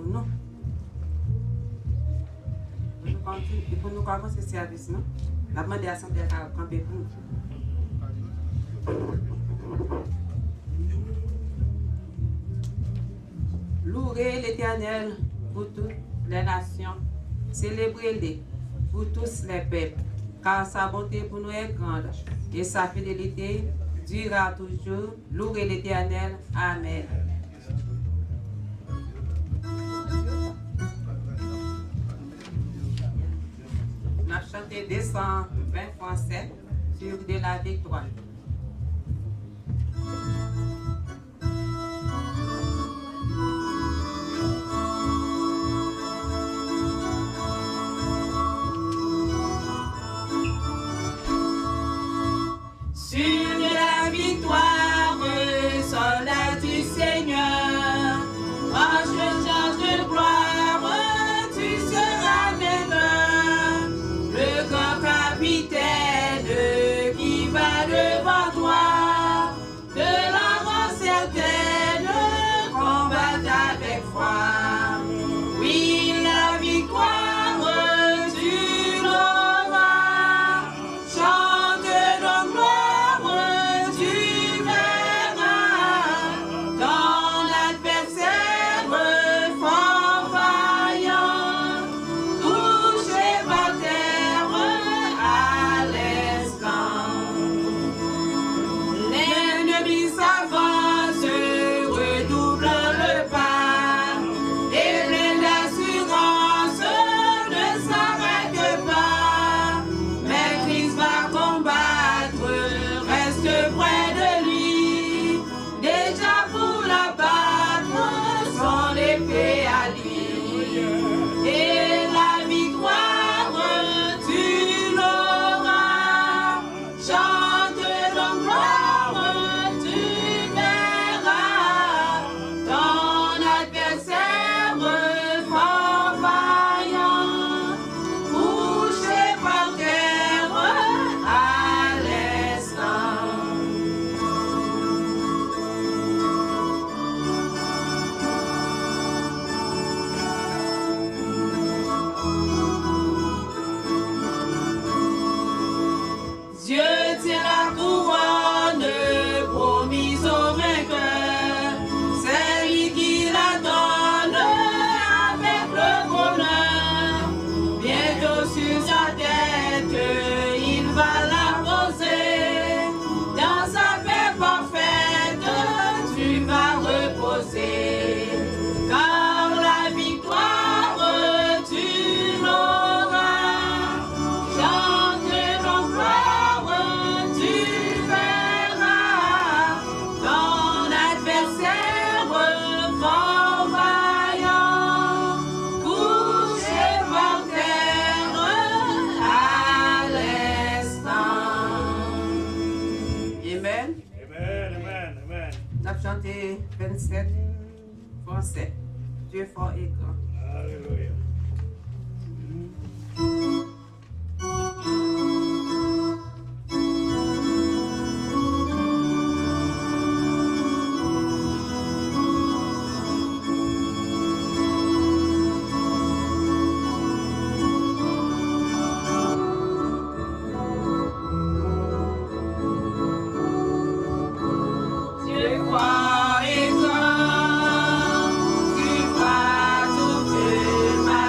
nous. Pour nous commencer ce service, non? La demande à Santé à camper pour nous. Louez l'Éternel pour toutes les nations, célébrez-les pour tous les peuples, car sa bonté pour nous est grande et sa fidélité durera toujours. Louez l'Éternel. Amen. On a chanté 220 français sur de la victoire. Sur de la victoire, soldat du Seigneur, marche charge de gloire, tu seras vainqueur. Le grand capitaine qui va devant toi, de la rend certaine, combat avec foi. Oui, la victoire, tu l'auras. Chante donc gloire, tu verras. Ton adversaire fort vaillant, touché par terre à l'instant. L'ennemi s'avance, redouble le pas, et plein d'assurance ne s'arrête pas. Mais Christ va combattre, reste près de lui, déjà pour l'abattre, son épée à lui. Et la victoire, tu l'auras. Chante donc gloire, tu verras. Ton adversaire fort vaillant, couché par terre à l'instant. Dieu tient la couronne promise au vainqueur. C'est lui qui la donne avec le bonheur. Bientôt sur sa tête, il va la poser. Dans sa paix parfaite, tu vas reposer. Car la victoire, tu l'auras. Chante donc gloire, tu verras. Ton adversaire fort vaillant, couché par terre à l'instant. Amen. Amen, amen, amen. On a chanté 27 français. Dieu fort et grand. Alléluia. Dieu fort et grand, tu vas toute ma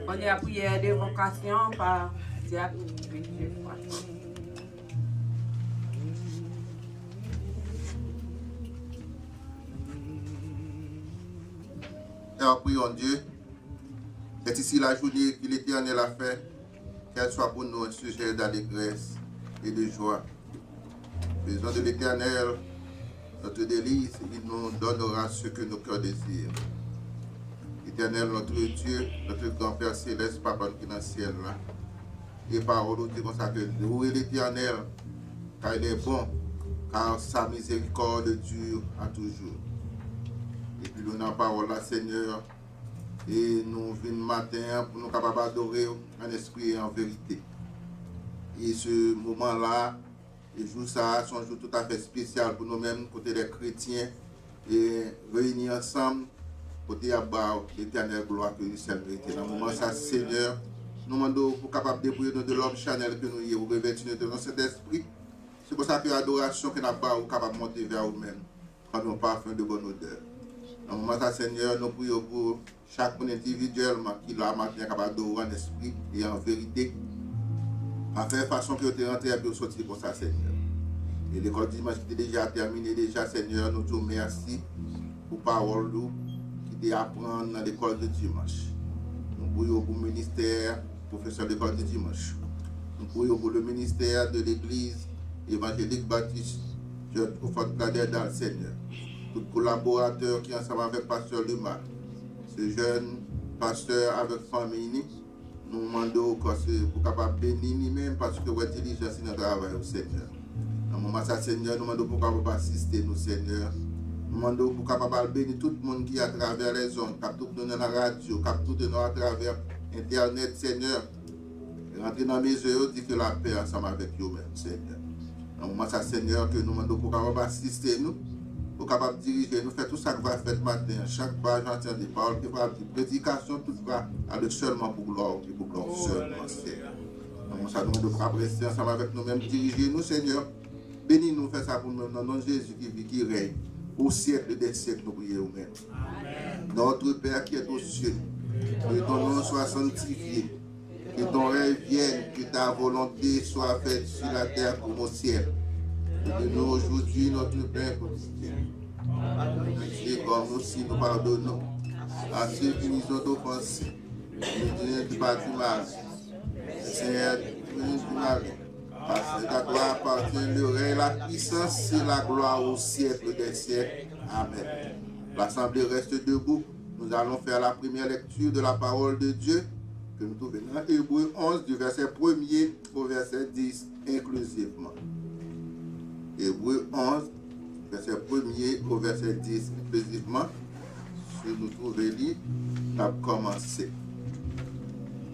Première prière de vocation par Diacre Victor Franco. Et prions Dieu. C'est ici la journée que l'Éternel a fait, qu'elle soit pour nous un sujet d'allégresse et de joie. Faisons de l'Éternel notre délice, il nous donnera ce que nos cœurs désirent. Éternel, notre Dieu, notre grand-père céleste, Papa qui est dans le ciel, là. Et parole nous dit comme ça que louez l'Éternel, car il est bon, car sa miséricorde dure à toujours. Et puis nous avons parole là, Seigneur, et nous venons matin pour nous capables d'adorer en esprit et en vérité. Et ce moment-là, les jours ça, sont un jour tout à fait spécial pour nous-mêmes, côté des chrétiens, et réunis ensemble, côté à l'Éternel gloire que nous sommes vérité. Dans le moment ça, Seigneur, nous demandons pour capable de dépouiller de l'homme chanel que nous y avons revêtu de notre Saint-Esprit. C'est pour ça que l'adoration que nous avons capable de monter vers nous-mêmes, prendre un parfum de bonne odeur. Dans le moment ça, Seigneur, nous prions pour chaque monde individuellement qui l'a matin capable d'adorer en esprit et en vérité, à faire façon que tu rentres et puis sortir pour ça, Seigneur. Et l'école dimanche qui est déjà terminée, déjà, Seigneur, nous te remercions pour parole qui est apprendre dans l'école de dimanche. Nous prions pour le ministère, professeur de l'école de dimanche. Nous prions pour le ministère de l'église évangélique baptiste, Jeune Prophète Cadet dans le Seigneur. Tout collaborateur qui est ensemble avec Pasteur Luma, ce jeune pasteur avec famille, nous demandons pour capable bénir nous-mêmes parce que votre diligence est dans le travail au Seigneur. Dans le moment ça, Seigneur, nous demandons pour capable assister nous, Seigneur. Nous demandons pour capable bénir tout le monde qui est à travers les ondes, qui tout dans la radio, qui tout à travers Internet, Seigneur. Rentrez dans mes yeux, dit que la paix ensemble avec vous-même, Seigneur. Dans le moment ça, Seigneur, que nous demandons pour capable assister nous, pour capable diriger, nous faire tout ça que va faire matin, chaque page entière des paroles, qui va dire prédication, tout va aller seulement pour gloire, et pour gloire seulement, Seigneur. Donc, ça nous demande de rester ensemble avec nous-mêmes, diriger nous, Seigneur. Bénis-nous, fais ça pour nous, dans le nom de Jésus qui vit, qui règne, au siècle des siècles, nous prions nous-mêmes. Notre Père qui est aux cieux, que ton nom soit sanctifié, que ton règne vienne, que ta volonté soit faite sur la terre comme au ciel. Donne-nous aujourd'hui notre pain quotidien. Et comme aussi nous pardonnons à ceux qui nous ont offensés. Ne nous pas du mal. Seigneur, nous du mal. Parce que à toi appartient le règne, la puissance et la gloire au siècle des siècles. Amen. L'Assemblée reste debout. Nous allons faire la première lecture de la parole de Dieu que nous trouvons dans Hébreux 11 du verset 1er au verset 10 inclusivement. Hébreux 11, verset 1er au verset 10 inclusivement. Si nous trouvons là, on a commencé.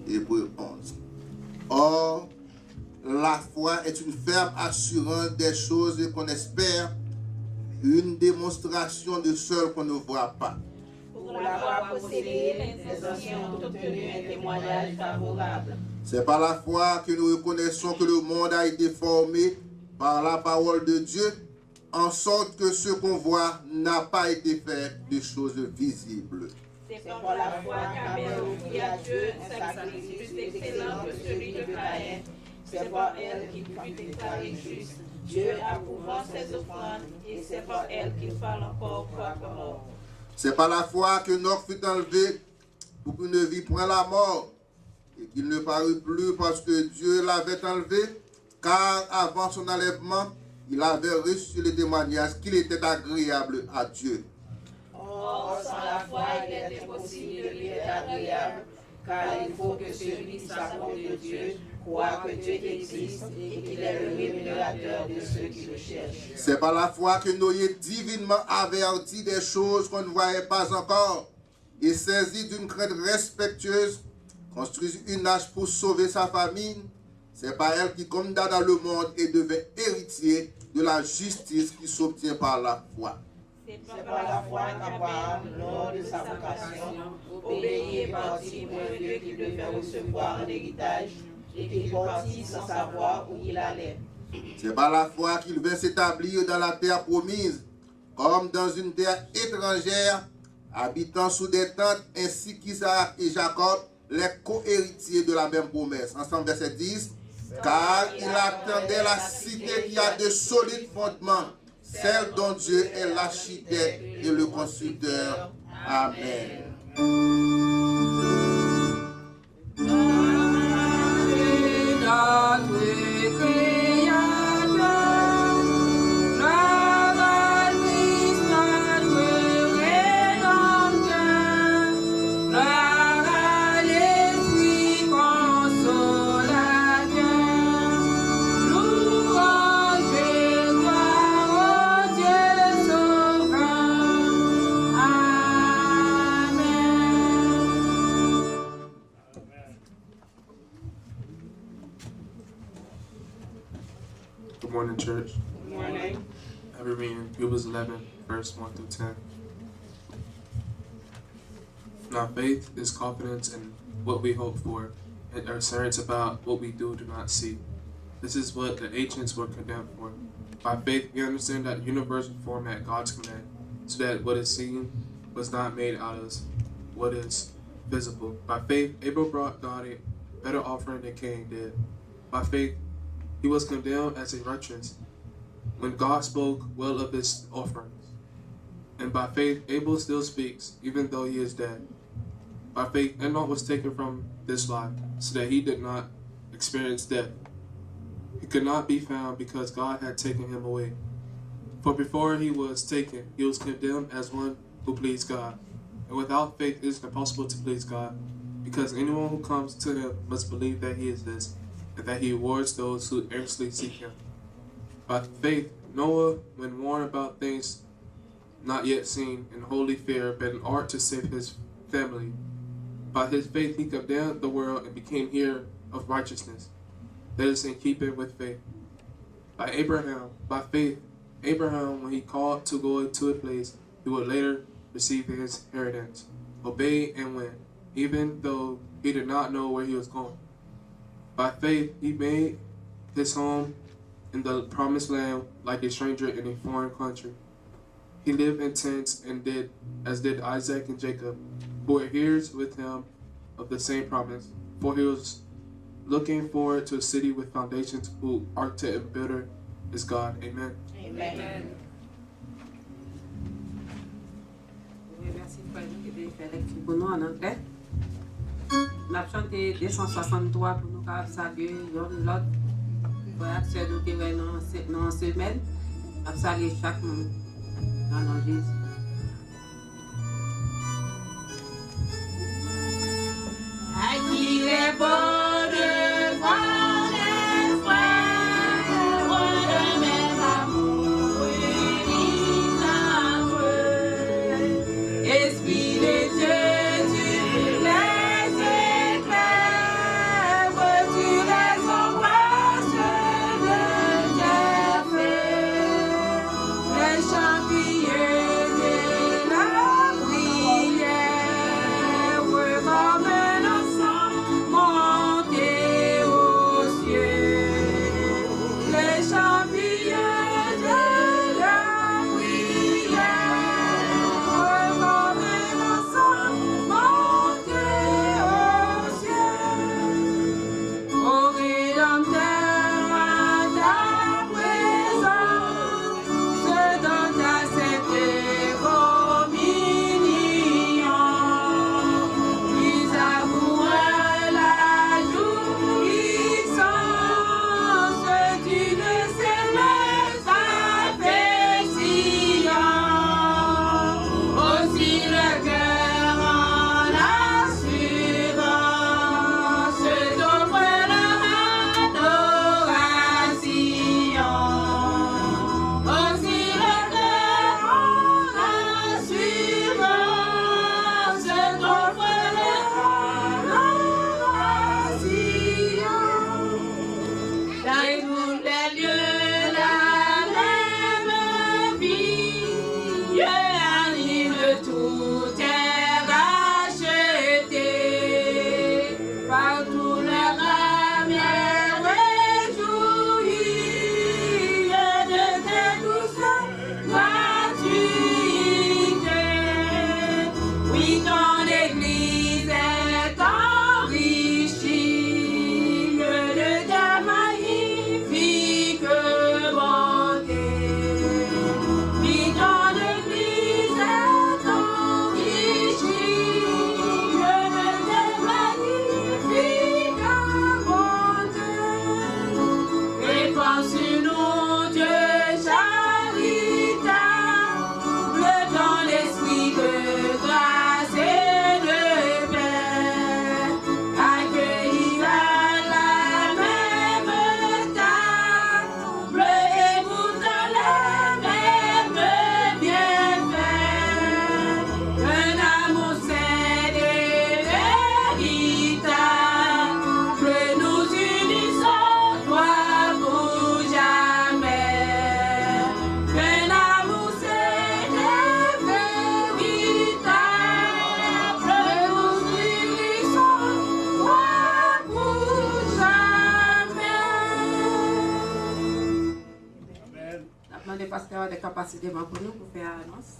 Hébreux 11. Or, la foi est une ferme assurance des choses qu'on espère, une démonstration de celles qu'on ne voit pas. Pour l'avoir possédé, les anciens ont obtenu un témoignage favorable. C'est par la foi que nous reconnaissons que le monde a été formé par la parole de Dieu, en sorte que ce qu'on voit n'a pas été fait de choses visibles. C'est par la foi qu'Abel offrit à Dieu un sacrifice plus excellent que celui de Caïn. C'est par elle qu'il fut déclaré juste, Dieu approuvant ses offrandes, et c'est par elle qu'il parle encore quoique mort. C'est par la foi que Noc fut enlevé pour qu'il ne vit point la mort, et qu'il ne parut plus parce que Dieu l'avait enlevé, car avant son enlèvement, il avait reçu le témoignage qu'il était agréable à Dieu. Or, sans la foi, il est impossible de lui être agréable, car il faut que celui qui s'approche de Dieu croit que Dieu existe et qu'il est le rémunérateur de ceux qui le cherchent. C'est par la foi que Noé divinement averti des choses qu'on ne voyait pas encore, et saisi d'une crainte respectueuse, construisit une arche pour sauver sa famille. C'est par elle qui condamna le monde et devint héritier de la justice qui s'obtient par la foi. C'est par la foi qu'Abraham, lors de sa vocation, obéit et partit pour un lieu qu'il devait recevoir en héritage, et qu'il partit sans savoir où il allait. C'est par la foi qu'il vint s'établir dans la terre promise, comme dans une terre étrangère, habitant sous des tentes ainsi qu'Isaac et Jacob, les co-héritiers de la même promesse. Ensemble, verset 10. Car il attendait la cité qui a de solides fondements, celle dont Dieu est l'architecte et le constructeur. Amen. Good morning, church. Good morning. I will read in Hebrews 11, verse 1 through 10. Now faith is confidence in what we hope for, and assurance about what we do not see. This is what the ancients were condemned for. By faith, we understand that the universe was formed at God's command, so that what is seen was not made out of what is visible. By faith, Abel brought God a better offering than Cain did. By faith, he was condemned as a righteous when God spoke well of his offerings. And by faith, Abel still speaks, even though he is dead. By faith, Enoch was taken from this life, so that he did not experience death. He could not be found because God had taken him away. For before he was taken, he was condemned as one who pleased God. And without faith, it is impossible to please God, because anyone who comes to him must believe that he is this, and that he rewards those who earnestly seek him. By faith, Noah, when warned about things not yet seen, in holy fear, built an ark to save his family. By his faith, he condemned the world and became heir of righteousness. That is in keeping with faith. By faith, Abraham, when he called to go to a place, he would later receive his inheritance, obeyed and went, even though he did not know where he was going. By faith, he made his home in the promised land like a stranger in a foreign country. He lived in tents and did Isaac and Jacob, who were heirs with him of the same promise. For he was looking forward to a city with foundations, whose architect and builder is God. Amen. Amen. Oui, merci frère qui a fait lecture pour nous en anglais. On a chanté 263 pour nous car saluer l'autre. Voilà, c'est nous qui sommes dans une semaine. On a salué chaque monde dans le nom de Jésus. À qui est bon de voir les frères, le même amour unis entre eux. Esprit de Dieu, tu les éclaires, tu les embrasses de tes feux. Les champillons avoir des capacités pour nous pour faire annonce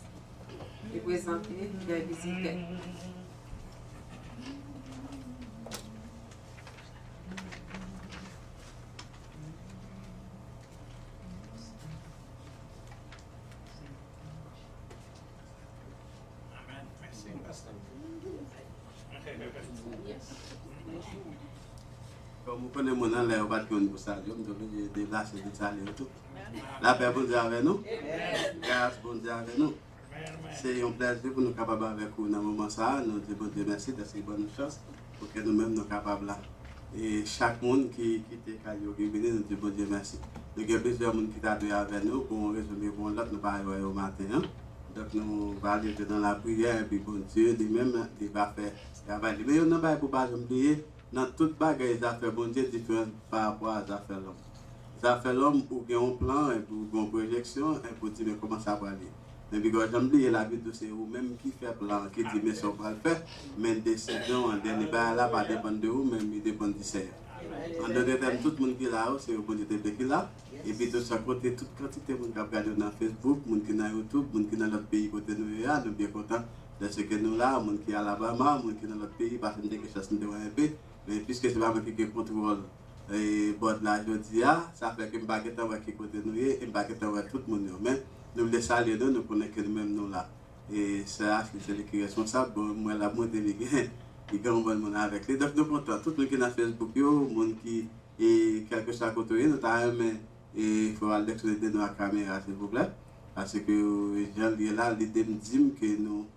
et présenter des visiteurs. Comme vous connaissez mon nom, là, on va dire pour ça, je vais déplacer de ça, tout. La paix, bon Dieu avec nous. Grâce, bon Dieu avec nous. C'est un plaisir pour nous capables avec vous dans le moment ça. Nous disons bon Dieu merci de cette bonne chance pour que nous-mêmes nous capables là. Et chaque monde qui était caillou, qui vient, nous disons bon Dieu merci. Nous avons plusieurs personnes qui sont avec nous pour résumer pour l'autre, nous parlons au matin. Donc nous allons dans la prière, et puis bon Dieu lui-même, il va faire travail. Mais il n'y a pas pour pas oublier. Dans toute bagaille, les affaires bon Dieu différentes par rapport aux affaires l'homme. Les affaires l'homme, pour qu'il y ait un plan, et pour une projection, et pour dire comment ça va aller. Mais puis quand j'oublie la vie, c'est vous-même qui fait plan, qui dit mais ça va le faire, mais une décision, en dernier pas là, pas dépendre de vous, mais il dépend du Seigneur. En d'autres termes, tout le monde qui est là, c'est le bon Dieu qui est là. Et puis de ce côté, toute quantité de monde qui regarde dans Facebook, monde qui est dans YouTube, monde qui est dans l'autre pays côté nous, nous sommes bien contents de ce que nous là, monde qui est à Alabama, monde qui est dans l'autre pays, parce que nous avons quelque chose de un peu. Mais puisque ce n'est pas moi qui contrôle le bord de la journée, ça fait que je ne vais pas qui côté nous et je ne vais pas tout le monde. Mais nous voulons saluer nous, nous connaissons que nous-mêmes nous là. Et ça, c'est lui qui est responsable. Moi, la montée, il y a un bon monde avec lui. Donc, nous sommes contents. Tout le monde qui est dans Facebook, le monde qui est quelque chose à côté, nous avons il faut aller de nos caméras, s'il vous plaît. Parce que les gens qui sont là, ils disent que nous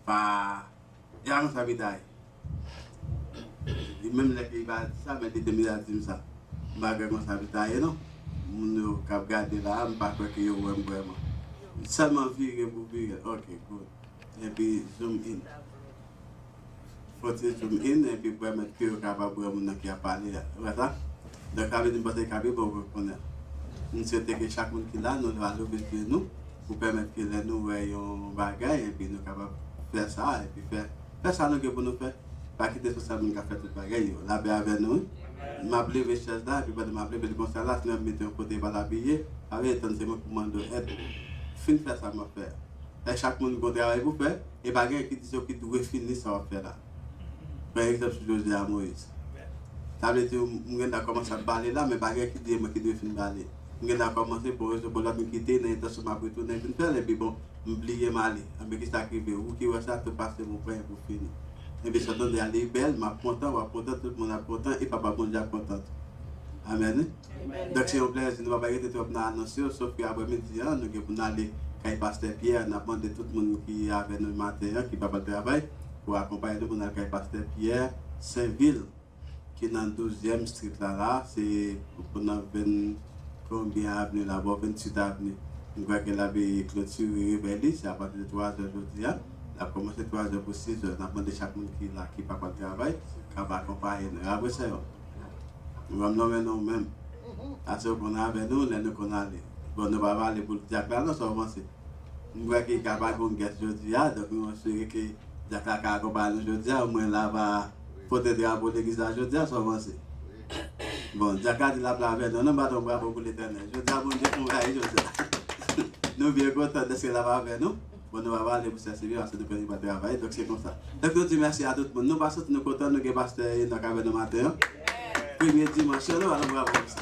pas. Il y a un sabitaille. Même les pays va dire ça, mais les demi dire ça. Je ne sais pas si c'est non. Nous regarder là, je ne sais pas que vous vraiment. Seulement virer pour virer. Ok, good. Et puis zoom in. Faut-il zoom in et puis permettre que vous capable de voir qui a parlé. Voilà. Donc, avec une bataille capable pour vous connaître. Nous souhaitons que chaque monde qui est là, nous va lever de nous pour permettre que nous voyons bagaille et puis nous capables de faire ça et puis faire ça nous pour nous faire. Pas quitter tout ça, nous avons fait tout le bagage. La paix avec nous. Je m'appelle les chaises là, puis je m'appelle le conseil là, je vais mettre un côté pour l'habiller. Avec un pour demander aide. Fin de faire ça, je vais faire. Et chaque monde qui travaille pour faire, et bagage qui dit qu'il doit finir, ça va faire là. Par exemple, je dis à Moïse. Ça veut dire que je commence à parler là, mais bagage qui dit qu'il doit finir parler. Je vais commencer pour l'autre quitter, je vais faire, et puis bon, oublier Mali. Mais qu'est-ce qui arrive? Ou qui va ça, te passer mon frère pour finir. Et bien, ça donne des allées belles, ma content, tout le monde est content, et papa bon Dieu est content. Amen. Donc, c'est un plaisir, nous ne va pas arrêter de annoncer, sauf qu'après midi, nous allons aller à Pasteur Pierre, nous avons demandé tout le monde qui est avec nous le matin, qui va pas travail, pour accompagner nous pour aller à Pasteur Pierre, Saint-Ville, qui est dans le 12e street là, c'est pour nous 20 combien avenue là-bas, 28 avenue. Nous voyons que la clôture est révélée, c'est à partir de 3h aujourd'hui. On a commencé 3h pour 6h. On a demandé chaque monde qui est là, qui n'a pas de travail, qui va accompagner nous. Après ça, nous allons nommer nous-mêmes. À ce qu'on a avec nous, nous qu'on a allé. Bon, nous allons aller pour le Jack là, nous sommes avancés. Nous voyons qu'il n'y a pas de guest aujourd'hui, donc nous allons assurer que Jack là qui accompagne nous aujourd'hui, au moins là, va porter des drapeaux de l'église aujourd'hui, nous sommes avancés. Bon, Jack a dit la place avec nous, nous battons bravo pour l'éternel. Je dis à mon Dieu qu'on va aller aujourd'hui. Nous sommes bien contents de ce qu'il a avec nous. Bon, nous allons aller pour se servir parce que nous ne pouvons pas travailler, donc c'est comme ça. Donc nous disons merci à tout le monde. Nous passons tous nos contents, nous sommes pasteur avec nous matin. Premier dimanche, nous allons bravo pour ça.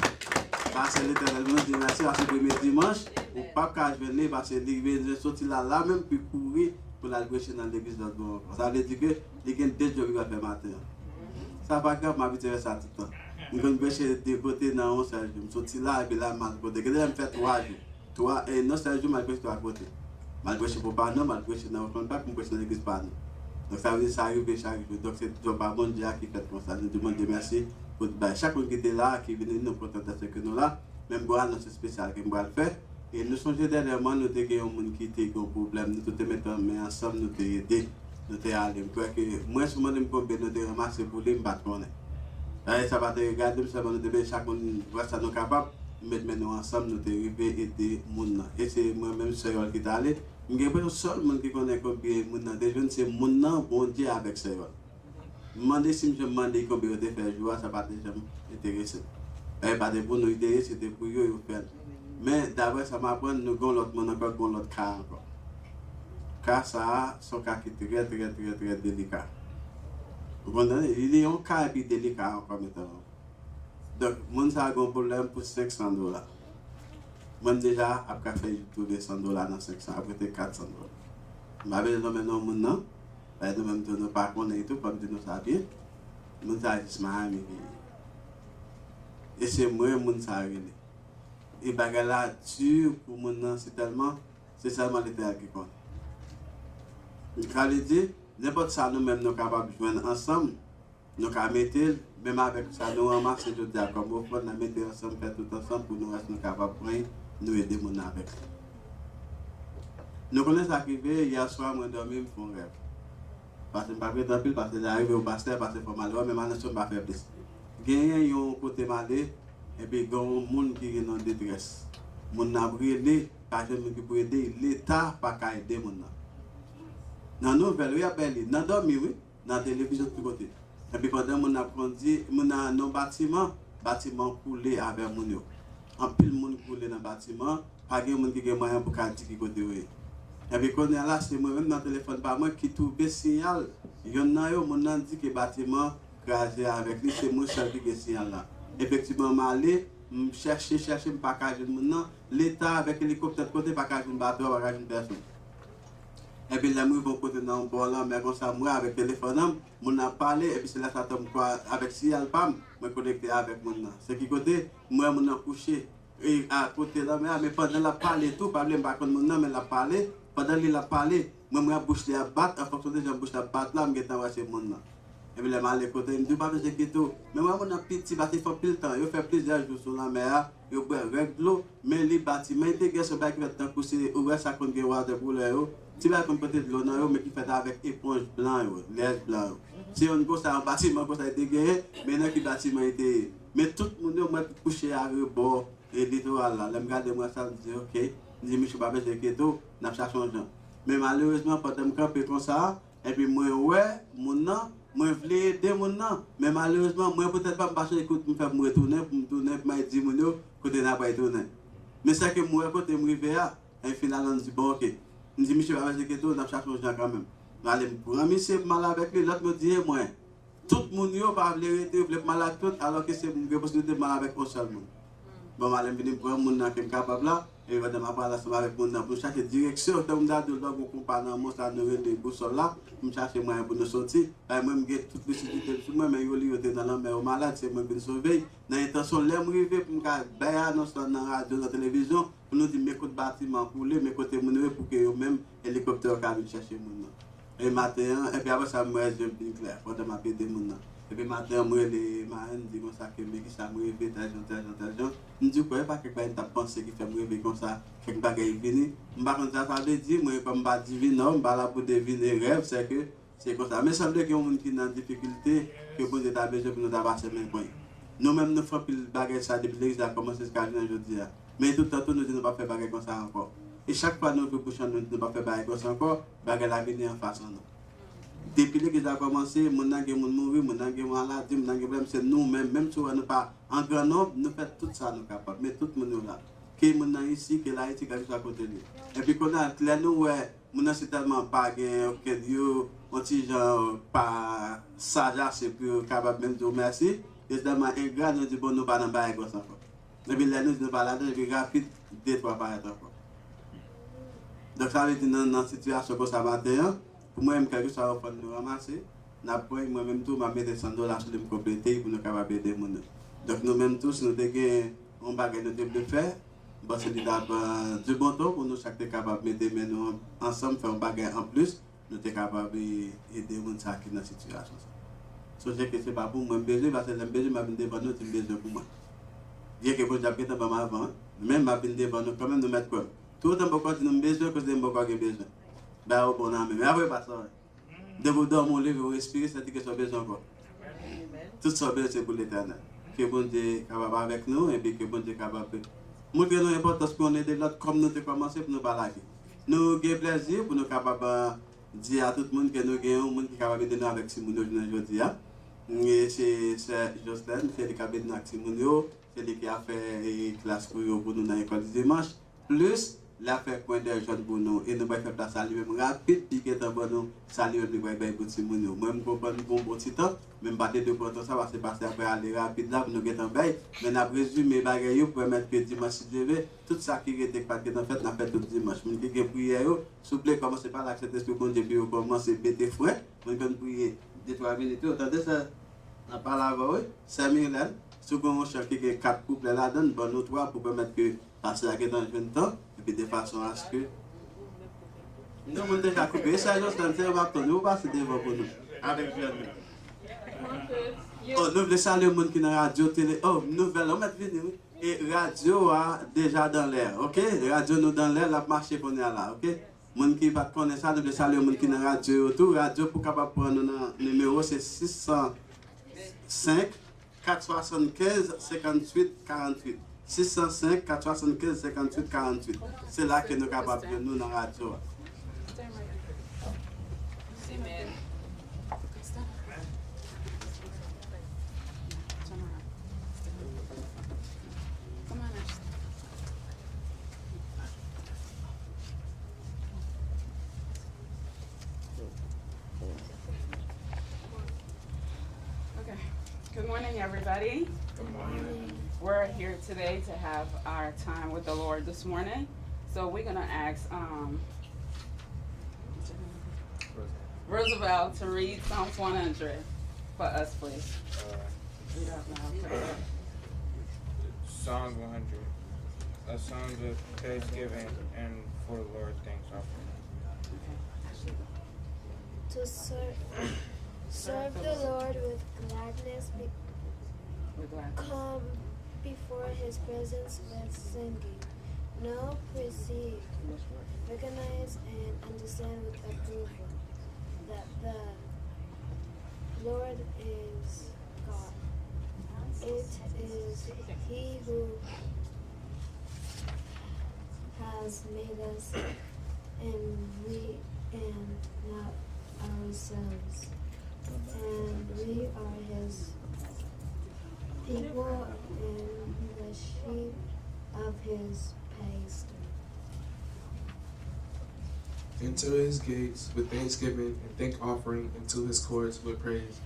Parce que l'éternel nous dit merci à ce premier dimanche. Ou pas qu'à venir parce qu'il vient sortir là même puis courir pour la gauche dans l'église de notre. Ça veut dire que il y a des jours qui va faire matin. Ça va grave, ma vie c'est ça tout le temps. Nous allons pêcher de côté dans 11 jours. Je sortis là et puis là, je côté. Que je fait 3 jours. Et non, 16 jours, je vais à côté. Malgré que pour pas non, malgré que dans le pas, pour dans l'église pas. Donc ça veut dire ça arrive chaque jour. Donc c'est toujours pas bon Dieu qui fait comme ça. Nous demandons merci pour chaque monde qui était là, qui venait nous content de ce que nous là. Même pour annoncer spécial que nous allons faire. Et nous sommes dernièrement, nous avons des gens qui étaient un problème. Nous tous mettons mais ensemble, nous avons aidé. Nous avons allé. Je crois que moi, je me dis que nous avons ramassé pour les battre. Ça va te regarder, nous devons chaque monde voir ça nous capable. Mettre nous ensemble, nous devons aider les gens. Et c'est moi-même seul qui est allé. Je ne sais pas si monde qui connaît combien de gens. Des jeunes, c'est mon bon Dieu avec seul. Je me demande si je me demande combien de faire jouer, ça va déjà m'intéresser. Et pas pour nous aider, c'était pour eux faire. Mais d'après ça m'apprend, nous avons l'autre monde encore, nous avons l'autre cas encore. Cas ça, c'est un cas qui est très délicat. Vous comprenez? Il y a un cas qui est délicat encore maintenant. Donc, mon ça a un problème pour $500. Moi déjà, après faire trouver $100 dans 500, après 400 $. Je vais maintenant maintenant, nous même nous pas connaître tout, comme nous savions. Mon ça dit Miami. Et c'est moi mon ça relé. Et bagala dur pour mon c'est seulement l'Éternel qui compte. Quand il dit, n'importe ça nous-mêmes nous capables de jouer ensemble, nous capables de mettre, même avec ça nous ramasser je dis comme au fond, nous mettre ensemble, faire tout ensemble pour nous rester capables de nous aider mon avec. Nous connaissons arrivé hier soir, moi dormi, je fais un rêve. Parce que je ne peux pas pile parce que j'arrive au pasteur, parce que je fais mal, mais maintenant je ne peux pas faire plus. Il y a un côté malé, et puis il y a un monde qui est en détresse. Mon a brûlé, pas de monde qui peut aider, l'État n'a pas aider mon. Dans la nouvelle, il y a belé, dans le dormi, oui, dans la télévision de côté. Et puis pendant mon apprenti, mon a un bâtiment coulé avec mon yo. En pile monde coulé dans le bâtiment, pas de monde qui a moyen pour dire qui côté oui. Et puis quand on est là, c'est moi-même dans le téléphone, pas moi qui trouve le signal. Il y en a yo, mon a dit que le bâtiment crasé avec lui, c'est moi seul qui a le signal là. Effectivement, je allé chercher, je ne pas cacher mon l'État avec l'hélicoptère de côté, pas cacher une bateau, pas cacher une personne. Et puis là, moi, je vais côté dans le bord là, mais comme ça, moi, avec le téléphone, je a parlé, et puis c'est là, ça tombe quoi, avec signal PAM, je connecté avec mon. C'est qui côté, moi, je suis couché, et à côté là, mais pendant la parler, tout, pas de par contre, mon mais la parler, pendant qu'il a parlé, moi, je bouche à battre, en fonction de la bouche à battre là, je vais chez mon. Et puis là, je vais côté, je me dis, pas besoin de tout. Mais moi, je suis petit, parce qu'il faut plus de temps, il fait plusieurs jours sur la mer, il boit avec l'eau, mais les bâtiments, il y a des gens qui vont pousser, ouvrir ça contre les water pour l'eau. Si vous avez peut-être de l'eau, mais qui fait avec éponge blanche, l'air blanc. Si on a un bâtiment qui a été gagné, maintenant que le bâtiment a été. Mais tout le monde est couché à rebord et littoral là. Je regarde moi ça, je dis ok, je dis, je ne suis pas besoin de keto, je cherche un gens. Mais malheureusement, pendant que je campe comme ça, et puis moi, ouais, mon nom, moi, je voulais aider mon nom. Mais malheureusement, moi, peut-être pas me écoute, me faire me retourner, pour me tourner, pour me dire, mon nom, côté n'a pas retourné. Mais c'est que moi, côté me arrivé à, et finalement, on dit, bon, ok. Je dis, monsieur, avec les keto, je cherche un gens quand même. Allez, pour un monsieur mal avec lui, l'autre me dit, moi, tout le monde n'a pas voulu mal avec tout, alors que c'est une possibilité de mal avec un seul monde. Bon, je vais venir pour un monde qui est capable là, et je vais parler avec mon pour chercher direction, donc je vais vous comparer dans mon stade de boussole là, je chercher moyen pour nous sortir. Moi, je vais toute possibilité sur moi, mais je vais dans la mer malade, c'est moi qui vais sauver. Dans l'intention, je vais arriver pour me faire annoncer dans la radio, dans la télévision, pour nous dire mes côtés bâtiments coulés, mes côtés mouneux pour que eux-mêmes, hélicoptère viennent chercher mon. Et matin, et puis après ça, moi, je suis clair, pour m'appeler des gens. Et puis matin, moi, les marins disent comme ça, que je suis arrivé, tel jour. Je dis, quoi, pas que tu as pensé qu'il fait arriver comme ça, quelque chose est venu. Je ne sais pas ça veut dire, moi, comme je divine, non, je ne là pour deviner rêve, c'est que c'est comme ça. Mais ça veut dire qu'il y a des gens qui sont en difficulté, que vous avez besoin pour nous avancer mes points. Nous-mêmes, nous faisons plus de bagages ça depuis l'église a commencé ce qu'elle vient aujourd'hui. Mais tout le temps, nous ne disons pas faire bagages comme ça encore. Et chaque fois, nous pouvons nous ne pas faire bagages comme ça encore, bagages la venir en face de nous. Depuis l'église a commencé, mon nangue mon mourir, mon nangue maladie, mon nangue problème, c'est nous-mêmes, même si on n'est pas en grand nombre, nous faisons tout ça, nous capables. Mais tout le monde là. Qui est mon ici, qui est là, ici, qui est à côté de lui. Et puis, quand on a clair, nous, ouais, mon c'est tellement pas gain, que Dieu, on dit genre, pas sagesse, et puis capable même de dire merci. Et tellement ingrat, nous dit, bon, nous pas dans le bail comme ça. Et puis, là, nous disons pas là-dedans, et puis rapide, 2-3 paraître encore. Donc, ça veut dire, dans une situation comme ça, matin, pour moi, quelque chose à nous ramasser. Après, moi-même, tout, je mets $100 sur le compléter pour nous capables d'aider les gens. Donc, nous-mêmes tous, nous avons un bagage de faire. C'est du bon temps pour nous, chaque capable de mettre nous ensemble, faire un bagage en plus. Nous sommes capables d'aider les gens qui sont dans cette situation. Ce que c'est pas pour moi, besoin, parce que je besoin de devant nous, c'est besoin pour moi. Je que vous avez avant, même je devant nous, quand même, nous mettre quoi. Tout le temps, pourquoi nous avons besoin, que nous avons besoin. Ben, au bon âme. Mais après, pas ça. De vous dormir, vous respirer, c'est que ça besoin encore. Tout ça besoin, c'est pour l'éternel. Que bon Dieu est capable avec nous et puis que bon Dieu est capable. Montrer nous l'importance pour nous aider l'autre comme nous avons commencé pour nous parler. Nous avons plaisir pour nous capables de dire à tout le monde que nous avons un monde qui est capable d'aider nous avec ce monde aujourd'hui. Et c'est Jocelyn, c'est le cabinet d'Actimonio, c'est lui qui a fait classe pour nous dans l'école du dimanche. Plus, la fait point de jeunes pour nous. Et nous allons faire place à lui-même rapide, puis qu'il est en bon nous, saluer lui, pour nous petit monio. Moi, je comprends un bon petit temps, même pas de temps, ça va se passer après aller rapide là, pour nous get en veille. Mais nous avons résumé les pour permettre que dimanche, si Dieu veut, tout ça qui était pas en fait, nous fait tout dimanche. Nous avons prié, s'il vous plaît, commencez par l'accepter pour Dieu, puis commencez à péter fouet. Nous allons prier 2-3 minutes. Attendez ça, on parle avant, 5 minutes. Si on cherche 4 couples là-dedans, bon, nous 3 pour permettre que passer à dans le temps, et puis de façon à ce que. Nous avons déjà coupé ça, juste dans le temps, nous passer devant pour nous. Avec Jésus. Oh, nous voulons saluer le monde qui est dans la radio, télé. Oh, nouvelle, on met venir. Et radio déjà dans l'air, ok? Radio nous dans l'air, la marché pour nous là, ok? Les gens qui ne connaissent pas ça, nous voulons saluer les gens qui sont dans la radio. Tout radio pour capable prendre le numéro, c'est 605 475 58 48. 605 475 58 48. C'est là que nous sommes capables de nous dans la radio. Amen. Okay. Good morning, everybody. Good morning. We're here today to have our time with the Lord this morning. So we're going to ask Roosevelt to read Psalms 100 for us, please. Read out loud, please. Psalm 100, a song of thanksgiving and for the Lord thanks offering. To serve the Lord with gladness, We're glad. come before his presence with singing. Know, perceive, recognize, and understand with approval that the Lord is God. It is he who has made us, and we and not ourselves. And we are his people and the sheep of his pasture. Enter his gates with thanksgiving and thank offering, into his courts with praise.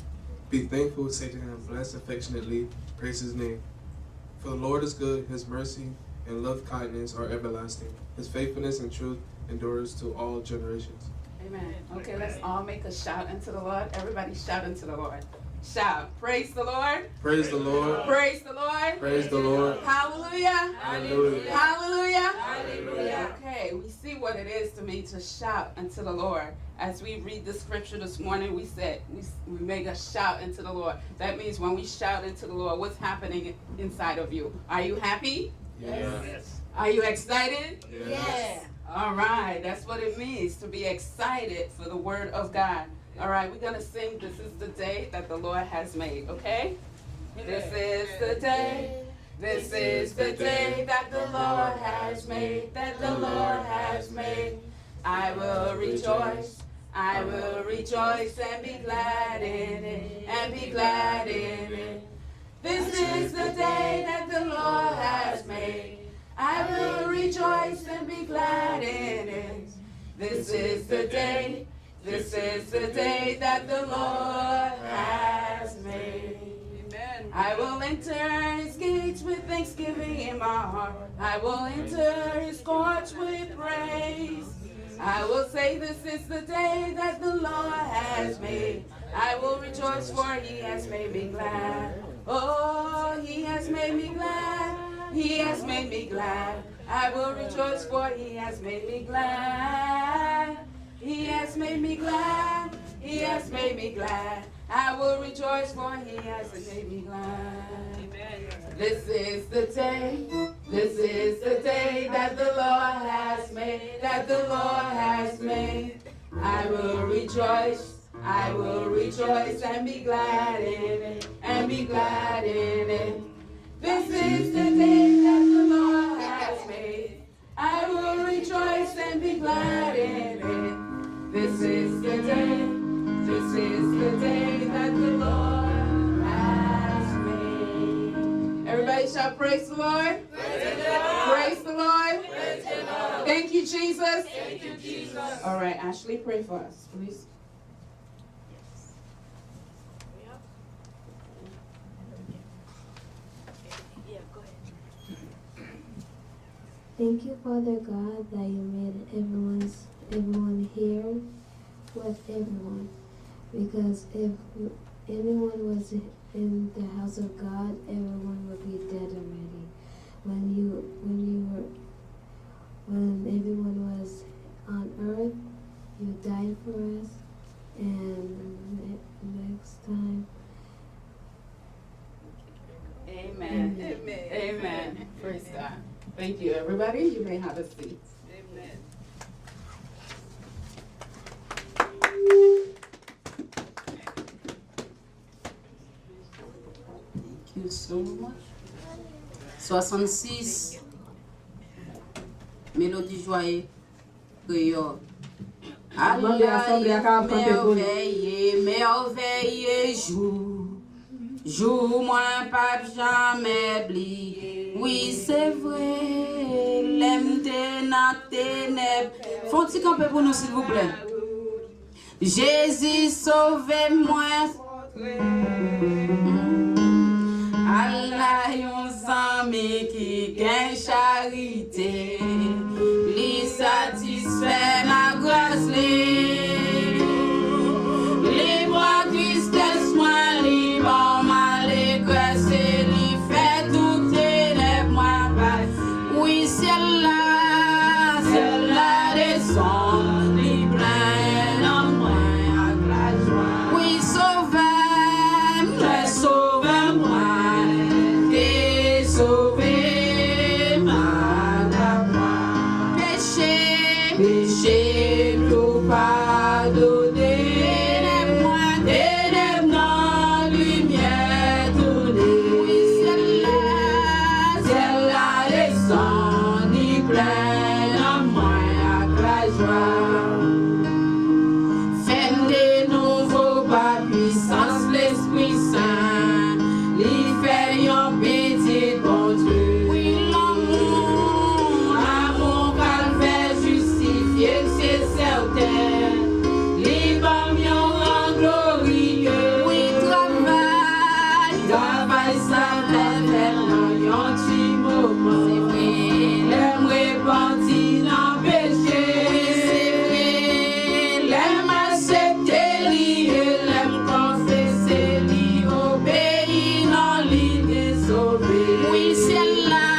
Be thankful, say to him, bless affectionately, praise his name. For the Lord is good, his mercy and love kindness are everlasting. His faithfulness and truth endures to all generations. Amen. Okay, let's all make a shout unto the Lord. Everybody shout unto the Lord. Shout. Praise the Lord. Praise the Lord. Praise the Lord. Praise the Lord. Hallelujah. Hallelujah. Hallelujah. Hallelujah. Okay, we see what it is to me to shout unto the Lord. As we read the scripture this morning, we said we make a shout into the Lord. That means when we shout into the Lord, what's happening inside of you? Are you happy? Yes. Are you excited? Yes. All right, that's what it means to be excited for the word of God. All right, we're going to sing This Is the Day That the Lord Has Made, okay? This is the day. This is the day that the Lord has made, that the Lord has made. I will rejoice, I will rejoice and be glad in it, and be glad in it. This is the day that the Lord has made. I will rejoice and be glad in it. This is the day, this is the day that the Lord has made. I will enter his gates with thanksgiving in my heart. I will enter his courts with praise. I will say this is the day that the Lord has made. I will rejoice for he has made me glad. Oh, he has made me glad. He has made me glad. I will rejoice for he has made me glad. He has made me glad. He has made me glad. I will rejoice for he has made me glad. This is the day. This is the day that the Lord has made. That the Lord has made. I will rejoice. I will rejoice and be glad in it. And be glad in it. This is the day that the Lord has made. I will rejoice and be glad in it. This is the day. This is the day that the Lord Everybody shall praise the Lord. Praise the Lord. Thank you, Jesus. Thank you, Jesus. All right, Ashley, pray for us, please. Thank you, Father God, that you made everyone here with everyone. Because if anyone was in the house of God, everyone would be dead already. When everyone was on earth, you died for us, and next time. Amen. Amen. Amen. Praise God. Thank you, everybody. You may have a seat. Amen. Thank you so much. 66. Mélodie joyeuse. Créole. Allah, merveilleux, merveilleux jour. Jour, moi, pas jamais oublié. Oui, c'est vrai, l'aime dans ténèbres. Faut-il camper pour nous, s'il vous plaît? Jésus, sauvez-moi. Allah, yon ami qui gagne charité. Li satisfait ma grâce, les bras tristesse, moi, li bon malégresse, li fait tout ténèbres, moi, pas. Oui, celle-là descend, li plein en moi, avec la joie. Oui, sauve-moi, t'es sauvé, madame. Péché, tout pardonné, ténèbres dans lumière tournée. Oui, celle-là descend, ni plein en moi avec la joie. Fais de nouveau par puissance l'Esprit Saint, lui fait un petit bon Dieu. Oui, l'amour calvaire justifié, c'est certain. Libre mieux en glorieux. Oui, travail ça fait un petit moment. C'est vrai, l'aime repenti dans péché. Oui, c'est vrai, l'aime accepter lié, l'aime confesser li, obéir dans l'idée sauvée. Oui, celle-là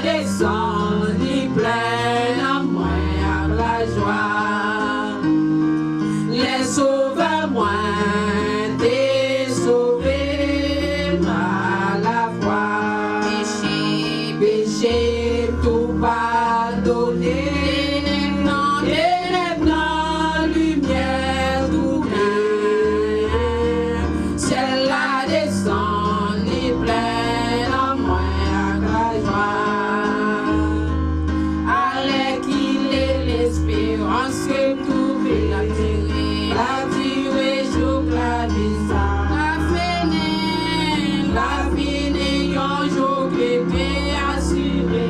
descend, ni plein en moi avec la joie. Les sauve-moi, t'es sauvé par la foi. Péché, tout pardonné. Ténèbres dans lumière tournée. Celle-là descend, ni plein en moi avec la joie. Allez qu'il est l'espérance que trouver la durée, jour la vie ça. La fini, un jour bébé assuré.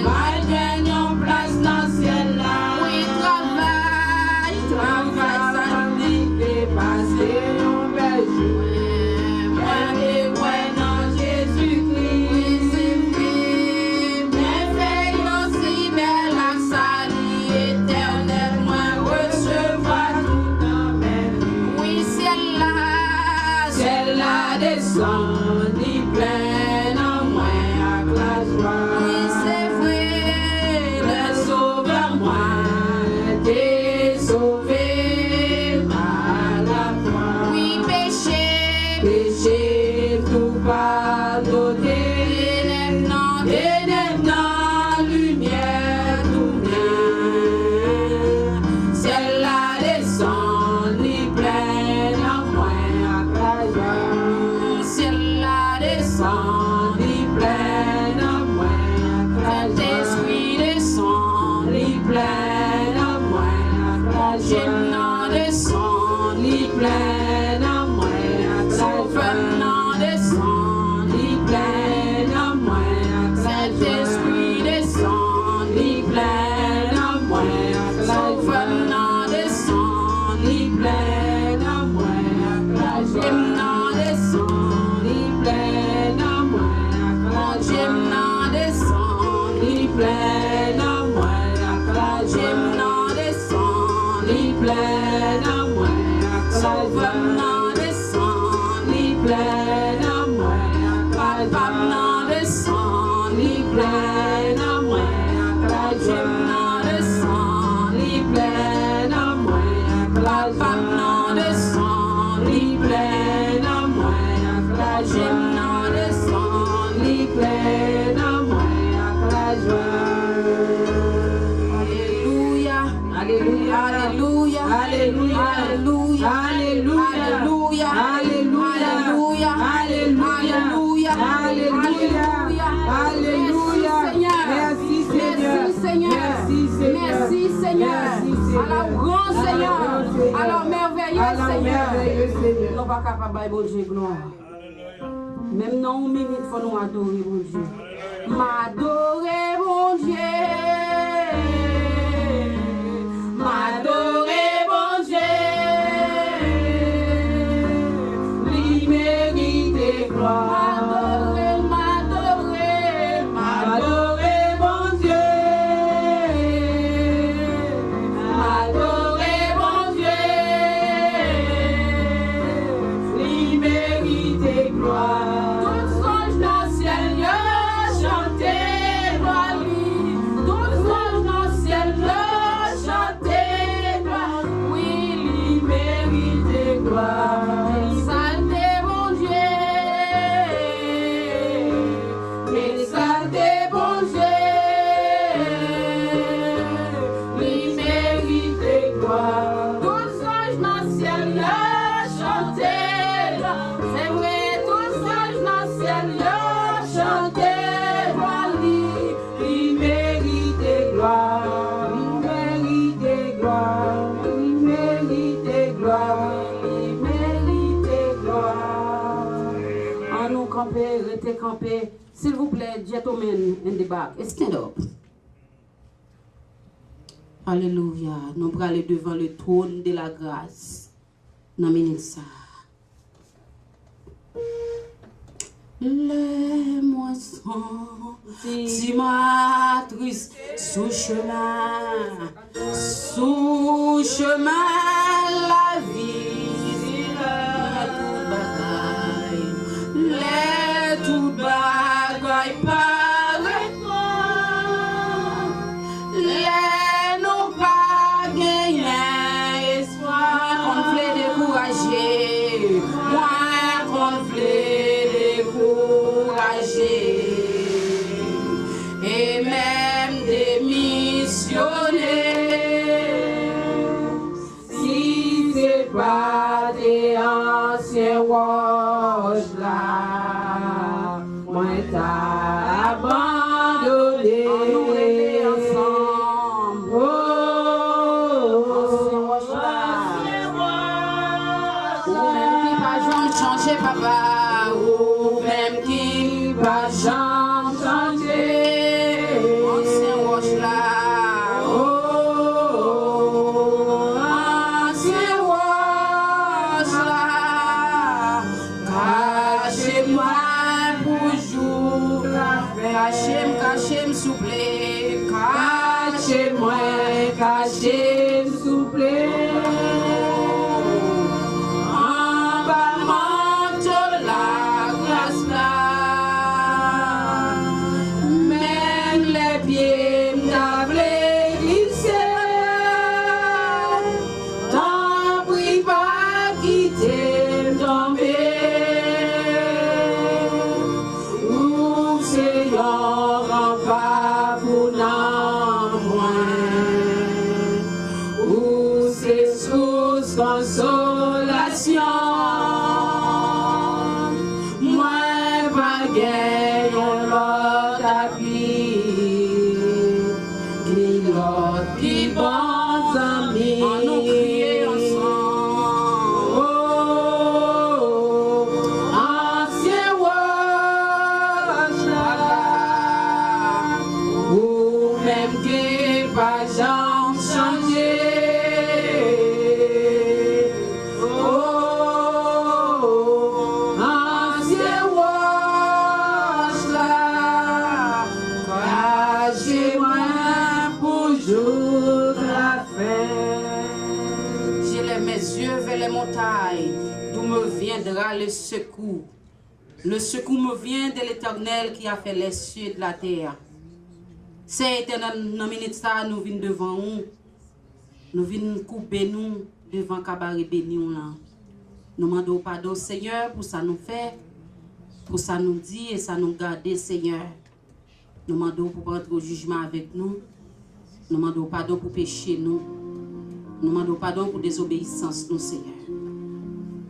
Malgré yon place dans le ciel là. Oui, travail, ça dit dépasser un bel jour. Moi, dans Jésus-Christ. Oui, c'est vrai. Merveille aussi belle à sa vie éternelle. Moi, recevoir tout dans mes vies. Oui, celle-là descend, ni plein en moi avec la joie. Oui, c'est vrai, le sauve-moi, t'es sauvé par la foi. Oui, péché, tout pardonné. Ténèbres dans lumière tournée. Celle-là descend, ni plein en moi avec la joie. Celle-là descend, ni plein en moi avec la joie. L'esprit descend, ni plein en moi avec la joie. Descend, ni plein en moi avec la joie. Descend, ni plein à moi, la joie de sang, li plein à moi, la joie de sang, li plein à moi, la joie de sang, li plein à moi, la joie. Alléluia, alléluia, alléluia, alléluia, alléluia, alléluia, alléluia, alléluia, alléluia, alléluia, merci Seigneur, merci Seigneur, merci Seigneur, alors grand Seigneur, alors merveilleux Seigneur, nous pas capable de bon Dieu gloire. Même non une minute faut nous adorer bon Dieu. M'adorer bon Dieu. M'adorer bon Dieu. Lui mérite gloire. M'adorer bon Dieu. M'adorer bon Dieu. Lui mérite gloire. Restez campé. S'il vous plaît, gentlemen in the back, stand up. Alléluia. Nous allons aller devant le trône de la grâce. N'amenez ça. Les moissons cimatrices sous chemin la vie, tout bagaille paraît noir, les nous pas gagner espoir, conflé découragé, moi conflé découragé, et même démissionner, si c'est pas des anciens roches là. Moi t'as abandonné, nous rêver ensemble. Oh, ou même qui pas jamais changer papa, ou même qui pas jamais changer. Ancien roche là, oh, ancien roche là, cachez-moi. Cachez-moi, s'il vous plaît. Cachez-moi, s'il vous plaît. En bas manteau la grâce là. Même les pieds m'avaient glissé. T'en prie pas quitter tomber. Consolation, moi pas gagner l'autre appui, qui l'autre qui pense à mi, on nous crier ensemble. Oh, ancien roche là, ou même qui pas jamais changé. J'ai les mes yeux vers les montagnes, d'où me viendra le secours. Le secours me vient de l'Éternel qui a fait les cieux et de la terre. C'est éternel, dans minute ça, nous venons devant nous. Nous venons couper nous devant cabaret béni là. Nous demandons pardon Seigneur pour ça nous fait, pour ça nous dit et ça nous garder Seigneur. Nous demandons pour prendre au jugement avec nous. Nous demandons pardon pour péché nous. Nous demandons pardon pour désobéissance nous Seigneur.